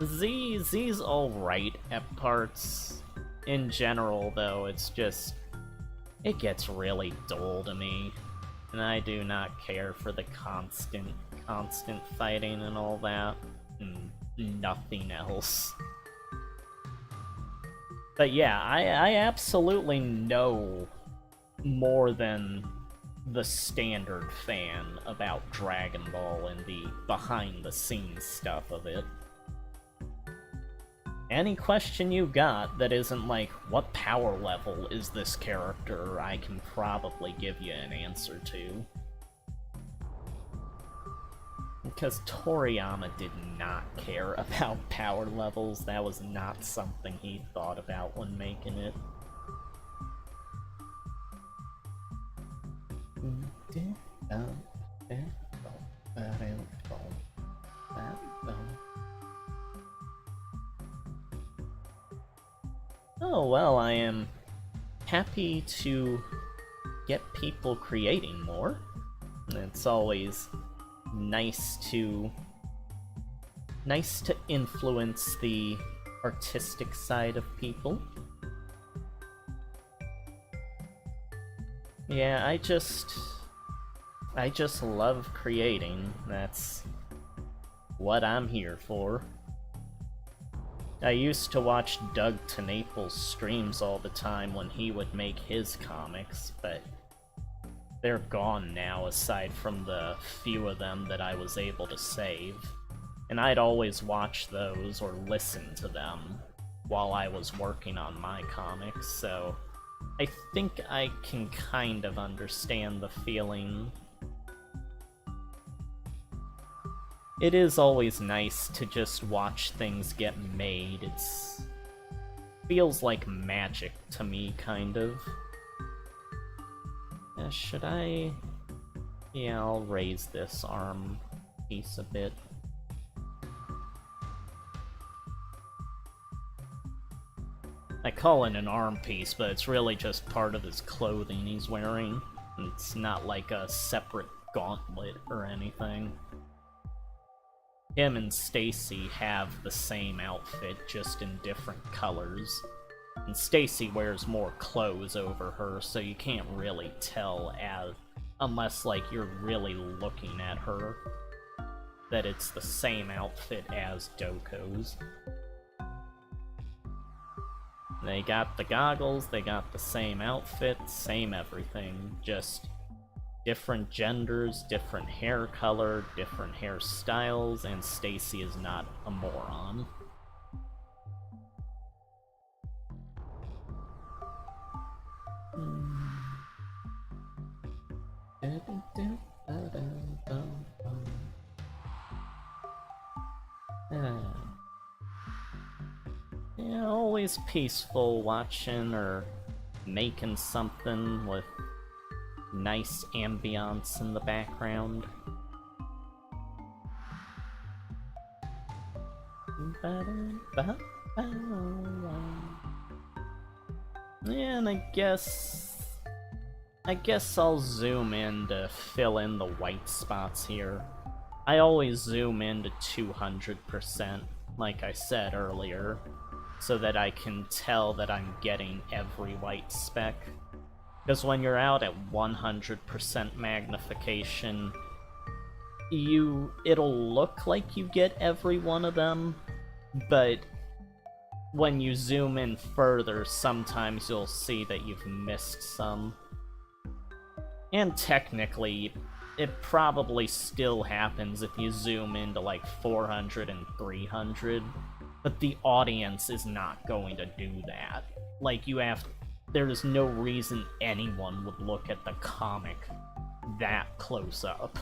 Z's alright at parts. In general, though, it's just... it gets really dull to me. And I do not care for the constant fighting and all that. And nothing else. But yeah, I absolutely know more than the standard fan about Dragon Ball and the behind-the-scenes stuff of it. Any question you got that isn't like, what power level is this character, I can probably give you an answer to. Because Toriyama did not care about power levels. That was not something he thought about when making it. Oh, well, I am happy to get people creating more. It's always nice to influence the artistic side of people. Yeah, I just love creating. That's what I'm here for. I used to watch Doug TeNaples' streams all the time when he would make his comics, but they're gone now, aside from the few of them that I was able to save. And I'd always watch those or listen to them while I was working on my comics, so I think I can kind of understand the feeling. It is always nice to just watch things get made. It's feels like magic to me, kind of. Should I... Yeah, I'll raise this arm piece a bit. I call it an arm piece, but it's really just part of his clothing he's wearing. It's not like a separate gauntlet or anything. Him and Stacy have the same outfit, just in different colors. And Stacy wears more clothes over her, so you can't really tell unless like you're really looking at her, that it's the same outfit as Doko's. They got the goggles, they got the same outfit, same everything, just different genders, different hair color, different hairstyles, and Stacy is not a moron. Yeah, always peaceful watching or making something with nice ambiance in the background. Yeah, and I guess I'll zoom in to fill in the white spots here. I always zoom in to 200%, like I said earlier, so that I can tell that I'm getting every white speck. Because when you're out at 100% magnification, it'll look like you get every one of them, but when you zoom in further, sometimes you'll see that you've missed some. And technically, it probably still happens if you zoom into like 400 and 300, but the audience is not going to do that. Like, there's no reason anyone would look at the comic that close up.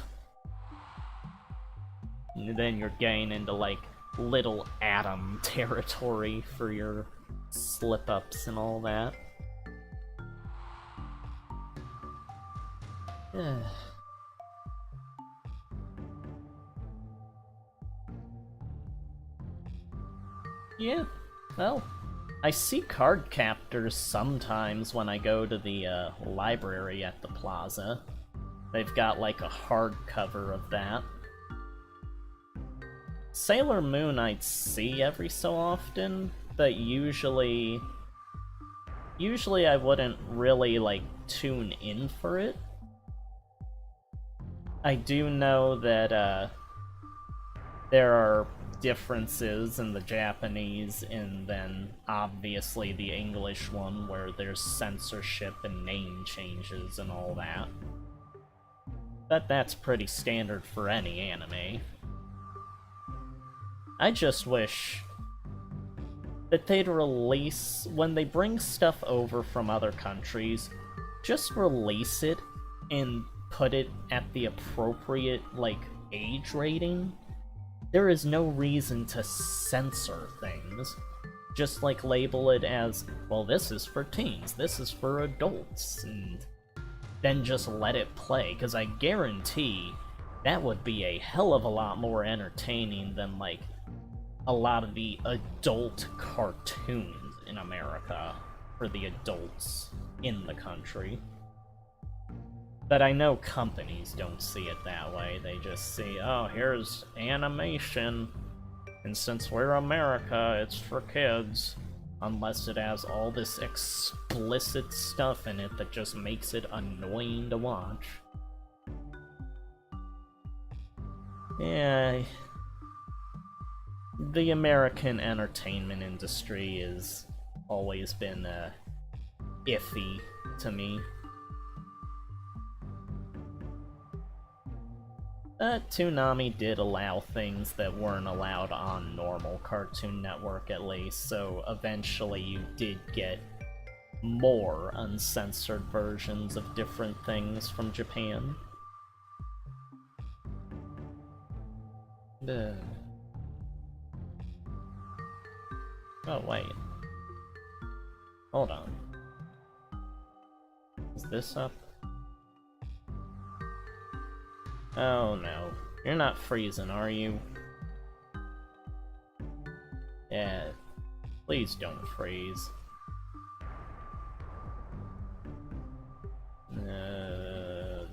And then you're getting into like little atom territory for your slip-ups and all that. Yeah, well, I see card captors sometimes when I go to the library at the plaza. They've got like a hardcover of that. Sailor Moon I'd see every so often, but usually I wouldn't really like tune in for it. I do know that there are differences in the Japanese and then obviously the English one where there's censorship and name changes and all that. But that's pretty standard for any anime. I just wish that they'd release, when they bring stuff over from other countries, just release it and put it at the appropriate, like, age rating. There is no reason to censor things. Just, like, label it as, well, this is for teens, this is for adults, and then just let it play, because I guarantee that would be a hell of a lot more entertaining than, like, a lot of the adult cartoons in America for the adults in the country. But I know companies don't see it that way. They just see, oh, here's animation, and since we're America, it's for kids. Unless it has all this explicit stuff in it that just makes it annoying to watch. Yeah, the American entertainment industry has always been iffy to me. Toonami did allow things that weren't allowed on normal Cartoon Network, at least, so eventually you did get more uncensored versions of different things from Japan. Oh, wait. Hold on. Is this up? Oh no. You're not freezing, are you? Yeah. Please don't freeze.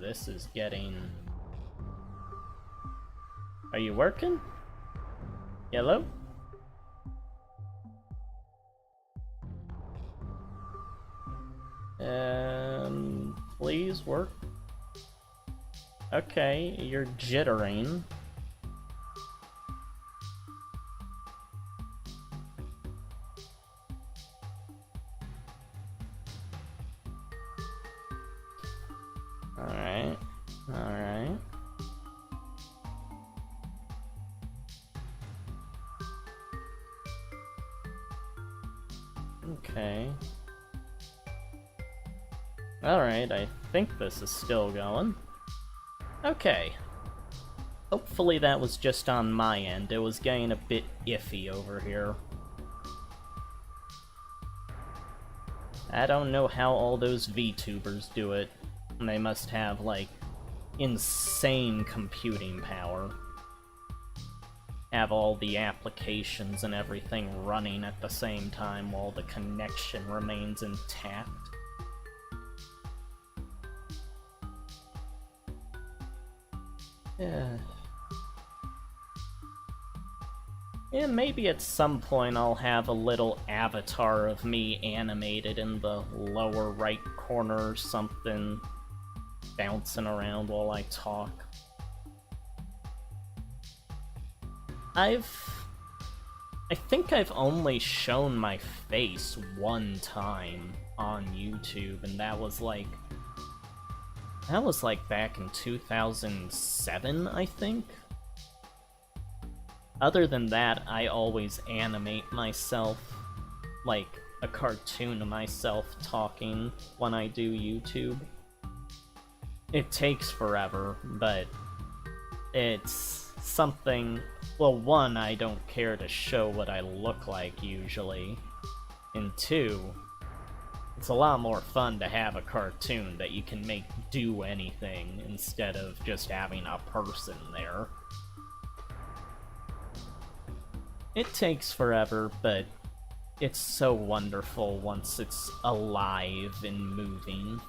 This is getting... Are you working? Hello? Please work. Okay, you're jittering. Alright, alright. Okay. Alright, I think this is still going. Okay. Hopefully that was just on my end. It was getting a bit iffy over here. I don't know how all those VTubers do it. They must have, like, insane computing power. Have all the applications and everything running at the same time while the connection remains intact. Yeah. Yeah, maybe at some point I'll have a little avatar of me animated in the lower right corner or something, bouncing around while I talk. I think I've only shown my face one time on YouTube, and that was like back in 2007, I think? Other than that, I always animate myself, like a cartoon of myself talking when I do YouTube. It takes forever, but it's something... Well, one, I don't care to show what I look like usually, and two, it's a lot more fun to have a cartoon that you can make do anything instead of just having a person there. It takes forever, but it's so wonderful once it's alive and moving.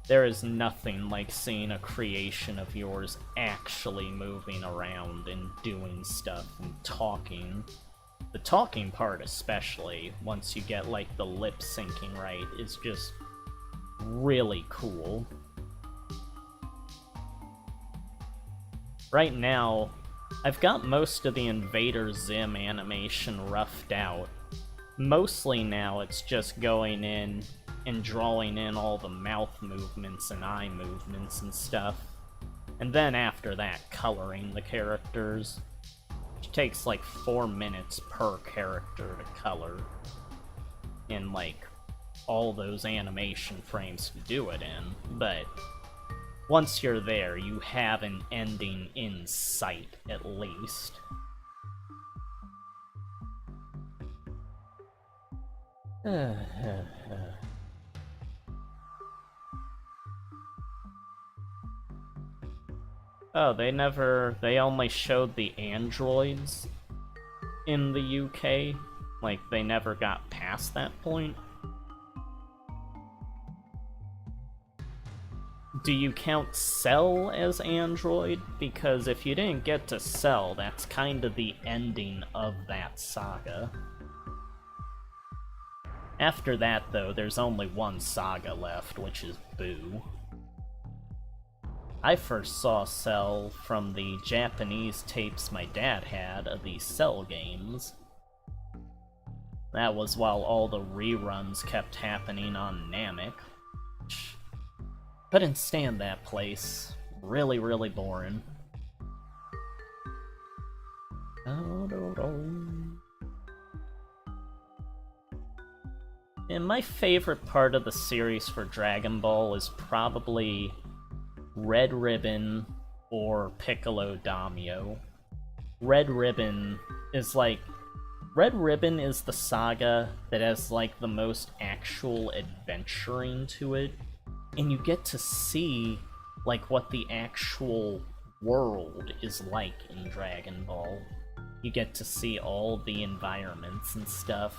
There is nothing like seeing a creation of yours actually moving around and doing stuff and talking. The talking part especially, once you get like the lip syncing right, is just really cool. Right now, I've got most of the Invader Zim animation roughed out. Mostly now it's just going in and drawing in all the mouth movements and eye movements and stuff. And then after that, coloring the characters. Which takes like 4 minutes per character to color. And like, all those animation frames to do it in. But once you're there, you have an ending in sight, at least. Oh, they only showed the androids in the UK? Like, they never got past that point? Do you count Cell as android? Because if you didn't get to Cell, that's kind of the ending of that saga. After that, though, there's only one saga left, which is Boo. I first saw Cell from the Japanese tapes my dad had of the Cell games. That was while all the reruns kept happening on Namek. Couldn't stand that place. Really, really boring. And my favorite part of the series for Dragon Ball is probably Red Ribbon or Piccolo Daimyo. Red Ribbon is the saga that has like the most actual adventuring to it, and you get to see like what the actual world is like in Dragon Ball. You get to see all the environments and stuff.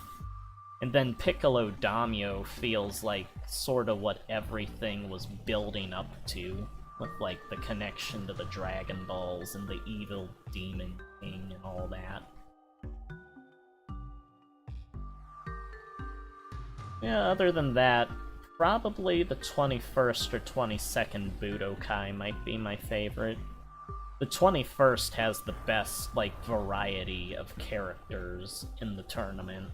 And then Piccolo Daimyo feels like sort of what everything was building up to, with like the connection to the Dragon Balls and the evil demon king and all that. Yeah, other than that, probably the 21st or 22nd Budokai might be my favorite. The 21st has the best, like, variety of characters in the tournament.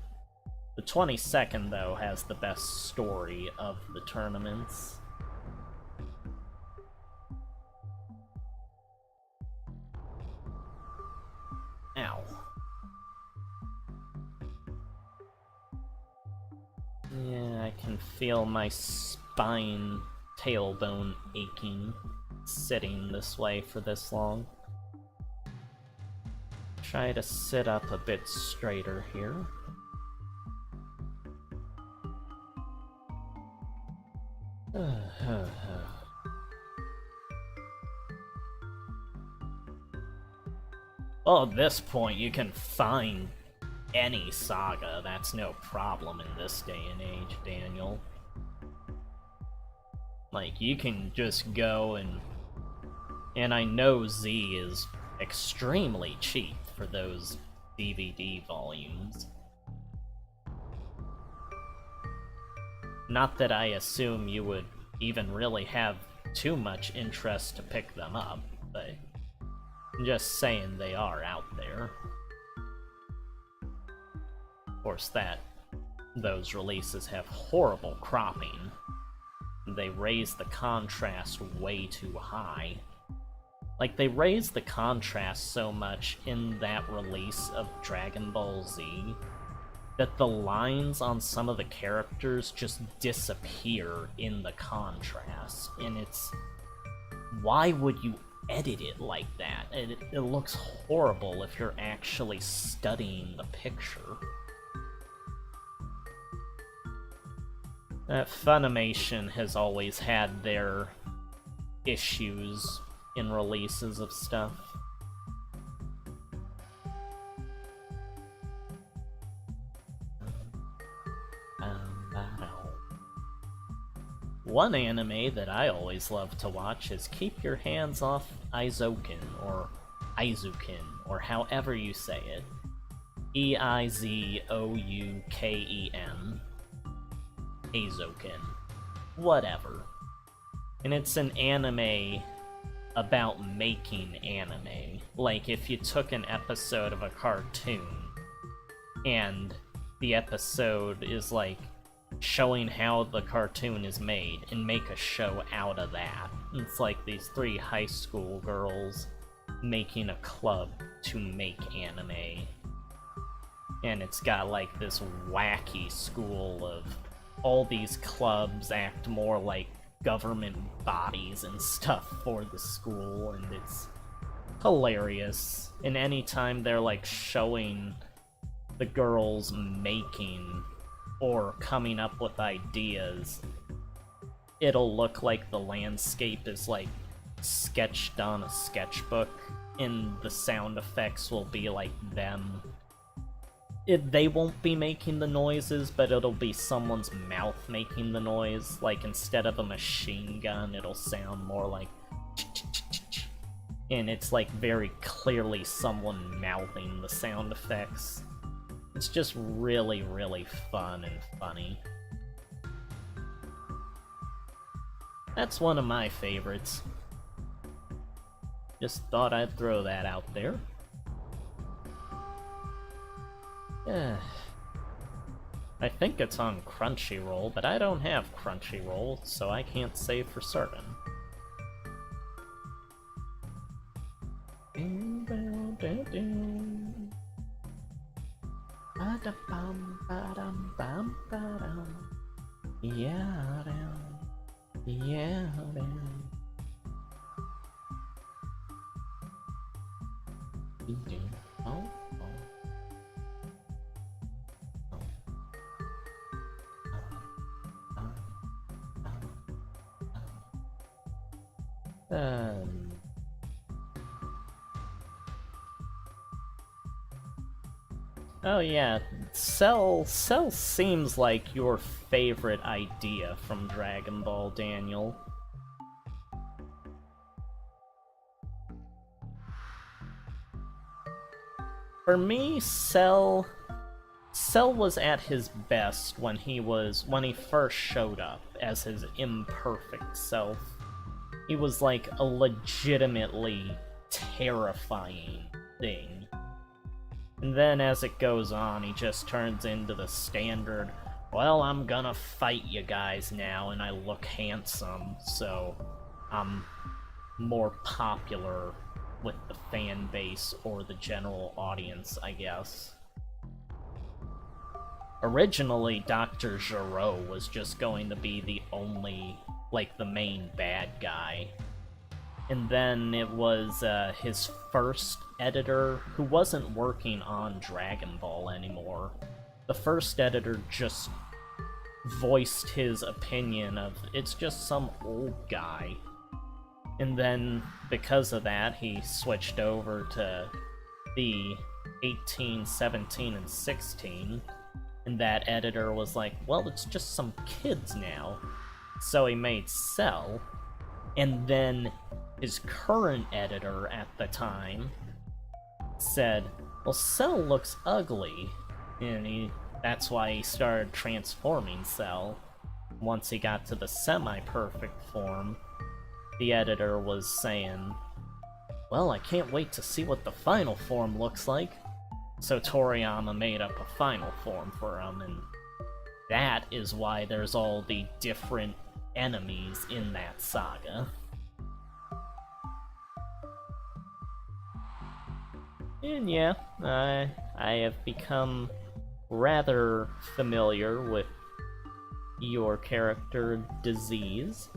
The 22nd, though, has the best story of the tournaments. Ow. Yeah, I can feel my spine tailbone aching sitting this way for this long. Try to sit up a bit straighter here. Well, at this point, you can find any saga. That's no problem in this day and age, Daniel. Like, you can just go and I know Z is extremely cheap for those DVD volumes. Not that I assume you would even really have too much interest to pick them up, but I'm just saying they are out there. Of course, those releases have horrible cropping. They raise the contrast way too high. Like, they raised the contrast so much in that release of Dragon Ball Z that the lines on some of the characters just disappear in the contrast, and it's... why would you edit it like that? It looks horrible if you're actually studying the picture. Funimation has always had their issues in releases of stuff. One anime that I always love to watch is Keep Your Hands Off Eizouken, or Eizouken, or however you say it. E-I-Z-O-U-K-E-N. Eizouken. Whatever. And it's an anime about making anime. Like, if you took an episode of a cartoon, and the episode is like showing how the cartoon is made, and make a show out of that. It's like these 3 high school girls making a club to make anime. And it's got like this wacky school of all these clubs act more like government bodies and stuff for the school, and it's hilarious. And anytime they're like showing the girls making or coming up with ideas, it'll look like the landscape is like sketched on a sketchbook, and the sound effects will be like them. They won't be making the noises, but it'll be someone's mouth making the noise. Like, instead of a machine gun, it'll sound more like and it's like very clearly someone mouthing the sound effects. It's just really, really fun and funny. That's one of my favorites. Just thought I'd throw that out there. I think it's on Crunchyroll, but I don't have Crunchyroll, so I can't say for certain. Yeah, yeah. Oh. Oh yeah, Cell seems like your favorite idea from Dragon Ball, Daniel. For me, Cell was at his best when he first showed up as his imperfect self. He was like a legitimately terrifying thing. And then as it goes on, he just turns into the standard, well, I'm gonna fight you guys now, and I look handsome, so I'm more popular with the fan base or the general audience, I guess. Originally, Dr. Gero was just going to be the only, like, the main bad guy. And then it was his first editor, who wasn't working on Dragon Ball anymore. The first editor just voiced his opinion of, it's just some old guy. And then, because of that, he switched over to the 18, 17, and 16. And that editor was like, well, it's just some kids now. So he made Cell. And then his current editor at the time said, well, Cell looks ugly, and that's why he started transforming Cell. Once he got to the semi-perfect form, the editor was saying, well, I can't wait to see what the final form looks like. So Toriyama made up a final form for him, and that is why there's all the different enemies in that saga. And yeah, I have become rather familiar with your character, Disease.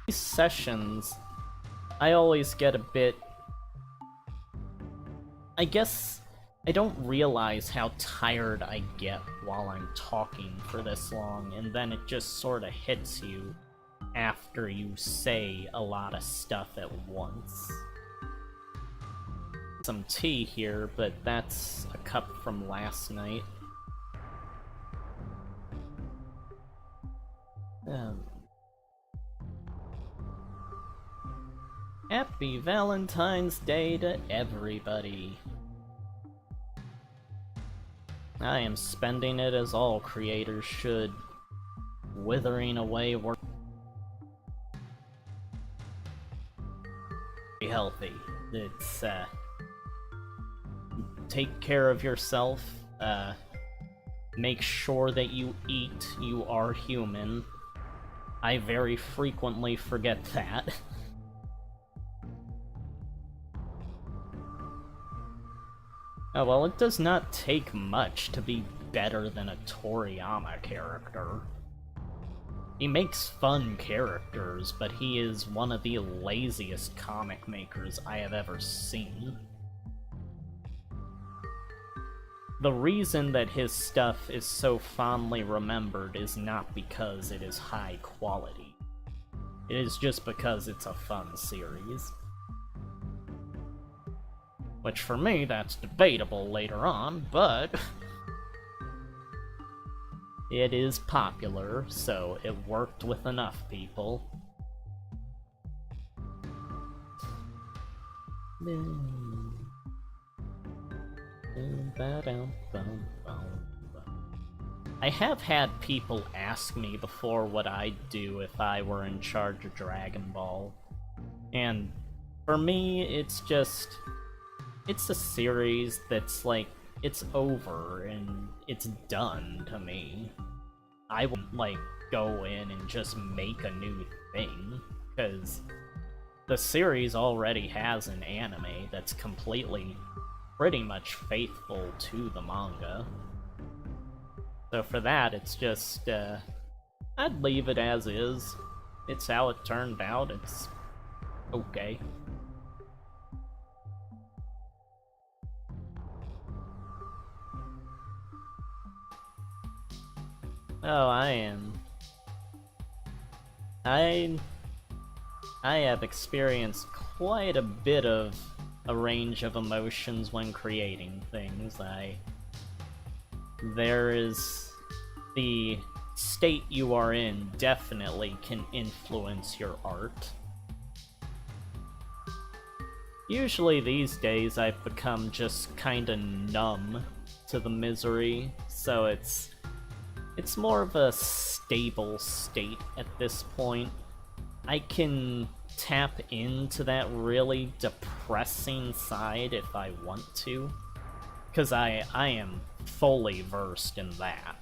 These sessions, I always get a bit... I guess I don't realize how tired I get while I'm talking for this long, and then it just sort of hits you after you say a lot of stuff at once. Some tea here, but that's a cup from last night. Happy Valentine's Day to everybody. I am spending it as all creators should, withering away work. Be healthy. It's take care of yourself. Make sure that you eat. You are human. I very frequently forget that. Oh, well, it does not take much to be better than a Toriyama character. He makes fun characters, but he is one of the laziest comic makers I have ever seen. The reason that his stuff is so fondly remembered is not because it is high quality. It is just because it's a fun series. Which, for me, that's debatable later on, but... it is popular, so it worked with enough people. I have had people ask me before what I'd do if I were in charge of Dragon Ball. And for me, it's just... it's a series that's like, it's over and it's done to me. I wouldn't like go in and just make a new thing, because the series already has an anime that's completely, pretty much faithful to the manga. So for that, it's just, I'd leave it as is. It's how it turned out, it's okay. Oh, I have experienced quite a bit of a range of emotions when creating things. There is the state you are in definitely can influence your art. Usually these days I've become just kinda numb to the misery, so it's more of a stable state at this point. I can tap into that really depressing side if I want to, because I am fully versed in that.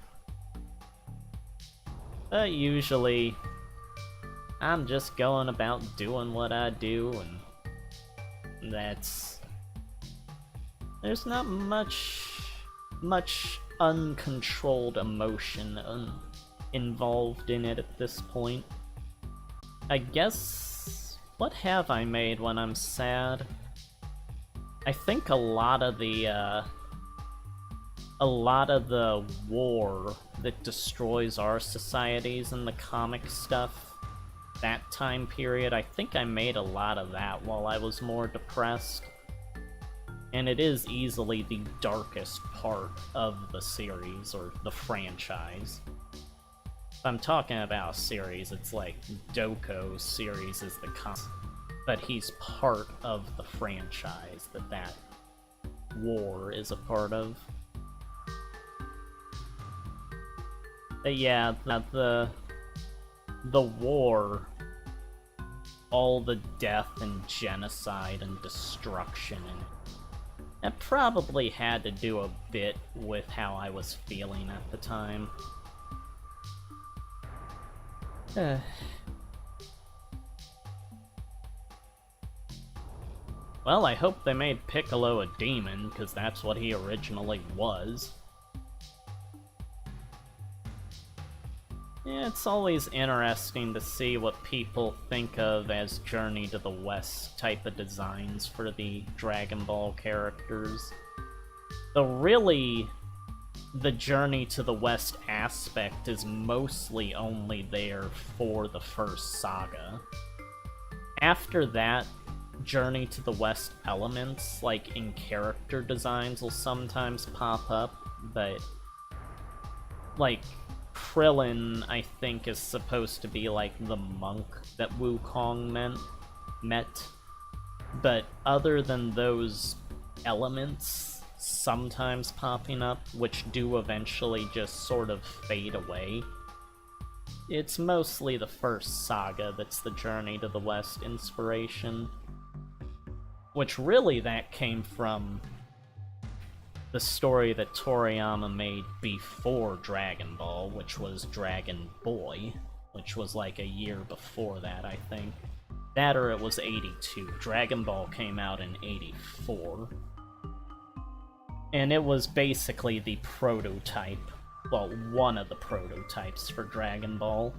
But usually, I'm just going about doing what I do, and there's not much uncontrolled emotion involved in it at this point. I guess, what have I made when I'm sad? I think a lot of the war that destroys our societies and the comic stuff, that time period, I think I made a lot of that while I was more depressed. And it is easily the darkest part of the series, or the franchise. If I'm talking about a series, it's like Doko's series is the but he's part of the franchise that war is a part of. But yeah, the war, all the death and genocide and destruction in it, that probably had to do a bit with how I was feeling at the time. Well, I hope they made Piccolo a demon, because that's what he originally was. Yeah, it's always interesting to see what people think of as Journey to the West type of designs for the Dragon Ball characters. The Journey to the West aspect is mostly only there for the first saga. After that, Journey to the West elements, like in character designs, will sometimes pop up, but like Krillin, I think, is supposed to be like the monk that Wukong met. But other than those elements sometimes popping up, which do eventually just sort of fade away, it's mostly the first saga that's the Journey to the West inspiration. Which really, that came from the story that Toriyama made before Dragon Ball, which was Dragon Boy, which was like a year before that, I think. That or it was 82. Dragon Ball came out in 84. And it was basically the prototype, well, one of the prototypes for Dragon Ball.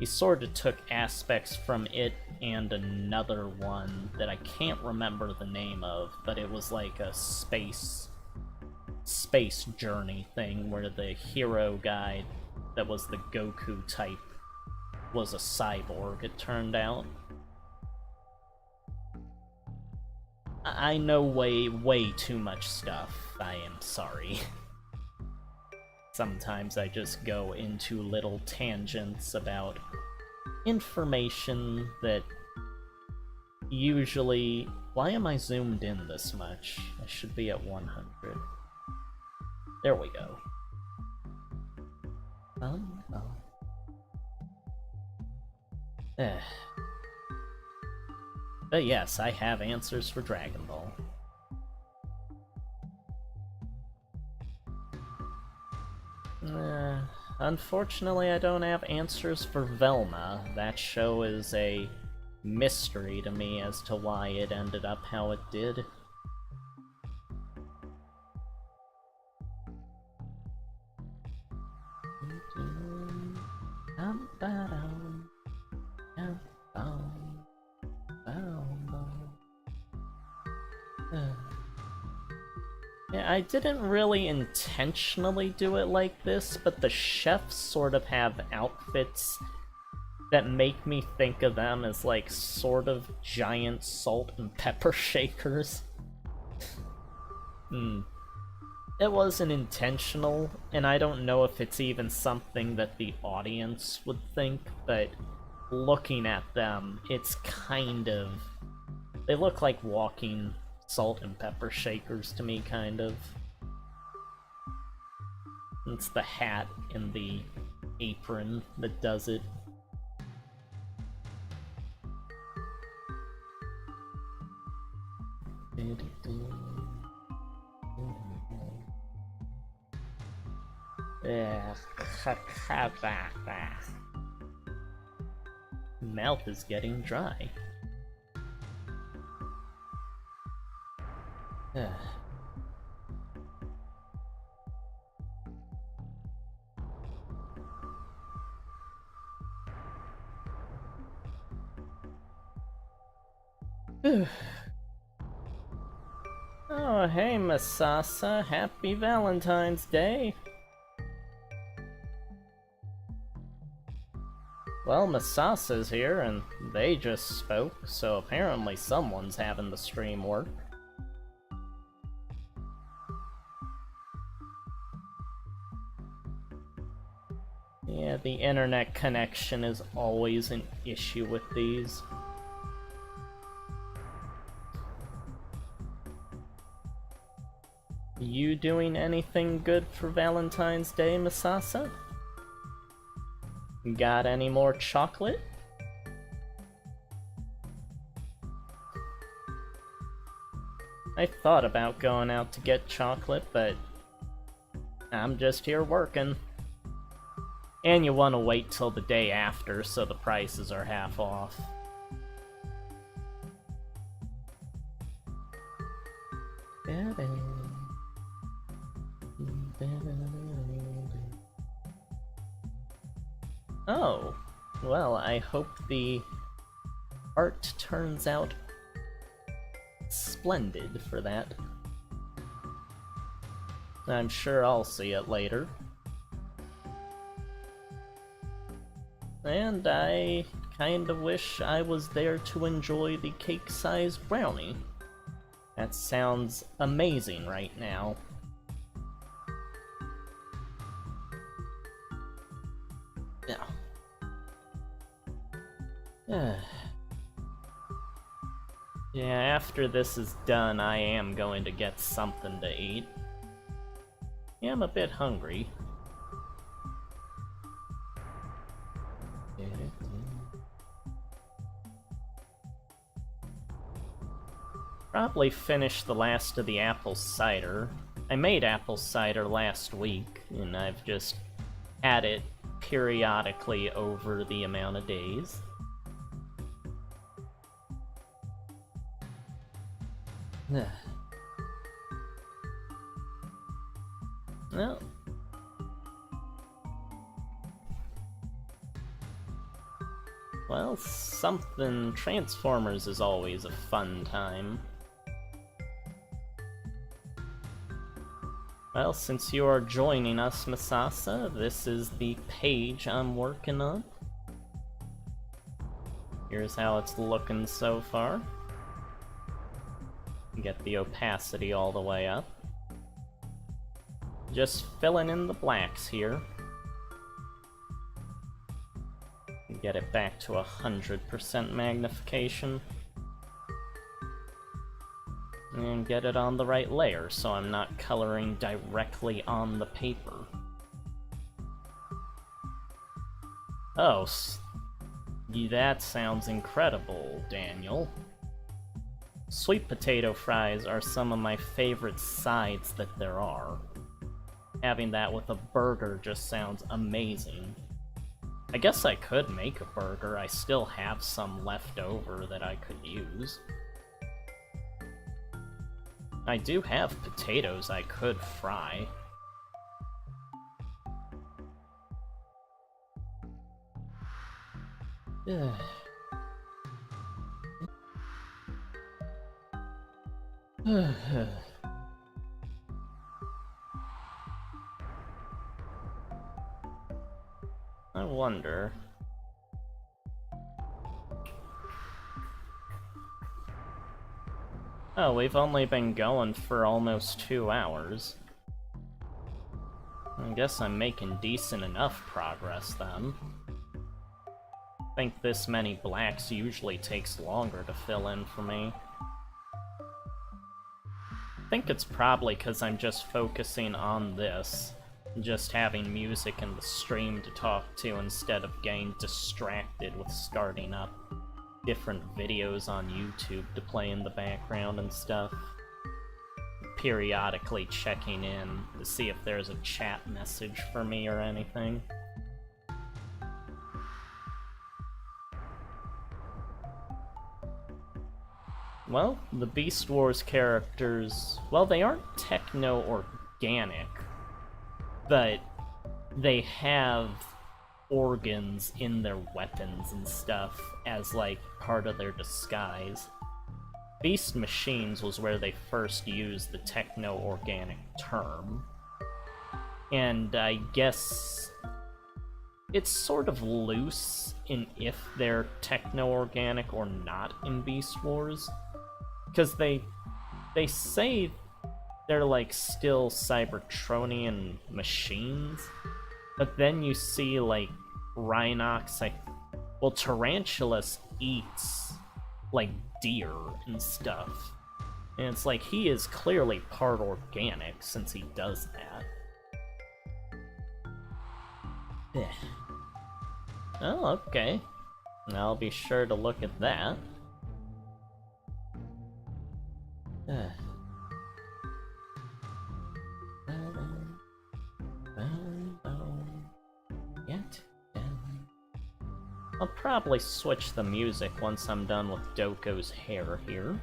He sort of took aspects from it and another one that I can't remember the name of, but it was like a space journey thing where the hero guy that was the Goku type was a cyborg, it turned out. I know way too much stuff, I am sorry. Sometimes I just go into little tangents about information that usually... Why am I zoomed in this much? I should be at 100. There we go. But yes, I have answers for Dragon Ball. Unfortunately, I don't have answers for Velma. That show is a mystery to me as to why it ended up how it did. Yeah, I didn't really intentionally do it like this, but the chefs sort of have outfits that make me think of them as like sort of giant salt and pepper shakers. It wasn't intentional, and I don't know if it's even something that the audience would think, but looking at them, it's kind of... They look like walking salt and pepper shakers to me, kind of. It's the hat and the apron that does it. Mouth is getting dry. Oh, hey, Masasa. Happy Valentine's Day. Well, Masasa's here, and they just spoke, so apparently someone's having the stream work. Yeah, the internet connection is always an issue with these. You doing anything good for Valentine's Day, Masasa? Got any more chocolate? I thought about going out to get chocolate, but I'm just here working. And you want to wait till the day after, so the prices are half off. Oh, well, I hope the art turns out splendid for that. I'm sure I'll see it later. And I kinda wish I was there to enjoy the cake-sized brownie. That sounds amazing right now. Yeah, after this is done, I am going to get something to eat. Yeah, I'm a bit hungry. Probably finish the last of the apple cider. I made apple cider last week, and I've just had it periodically over the amount of days. Well, something Transformers is always a fun time. Well, since you are joining us, Masasa, this is the page I'm working on. Here's how it's looking so far. Get the opacity all the way up. Just filling in the blacks here. Get it back to 100% magnification. And get it on the right layer so I'm not coloring directly on the paper. Oh, that sounds incredible, Daniel. Sweet potato fries are some of my favorite sides that there are. having that with a burger just sounds amazing. I guess I could make a burger. I still have some left over that I could use. I do have potatoes I could fry. I wonder... Oh, we've only been going for almost 2 hours. I guess I'm making decent enough progress then. I think this many blacks usually takes longer to fill in for me. I think it's probably because I'm just focusing on this, just having music in the stream to talk to instead of getting distracted with starting up different videos on YouTube to play in the background and stuff. Periodically checking in to see if there's a chat message for me or anything. Well, the Beast Wars characters, well, they aren't techno-organic, but they have organs in their weapons and stuff as, like, part of their disguise. Beast Machines was where they first used the techno-organic term. And I guess it's sort of loose in if they're techno-organic or not in Beast Wars. Because they say they're, like, still Cybertronian machines, but then you see, like, Rhinox, like, well, Tarantulas eats, like, deer and stuff. And it's like, he is clearly part organic since he does that. Oh, okay. I'll be sure to look at that. I'll probably switch the music once I'm done with Doko's hair here.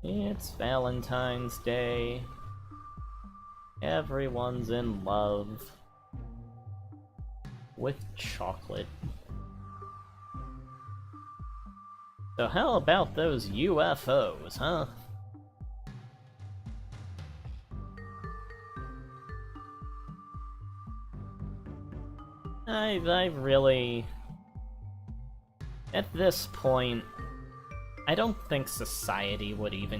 It's Valentine's Day. Everyone's in love with chocolate. So how about those UFOs, huh? I really... At this point, I don't think society would even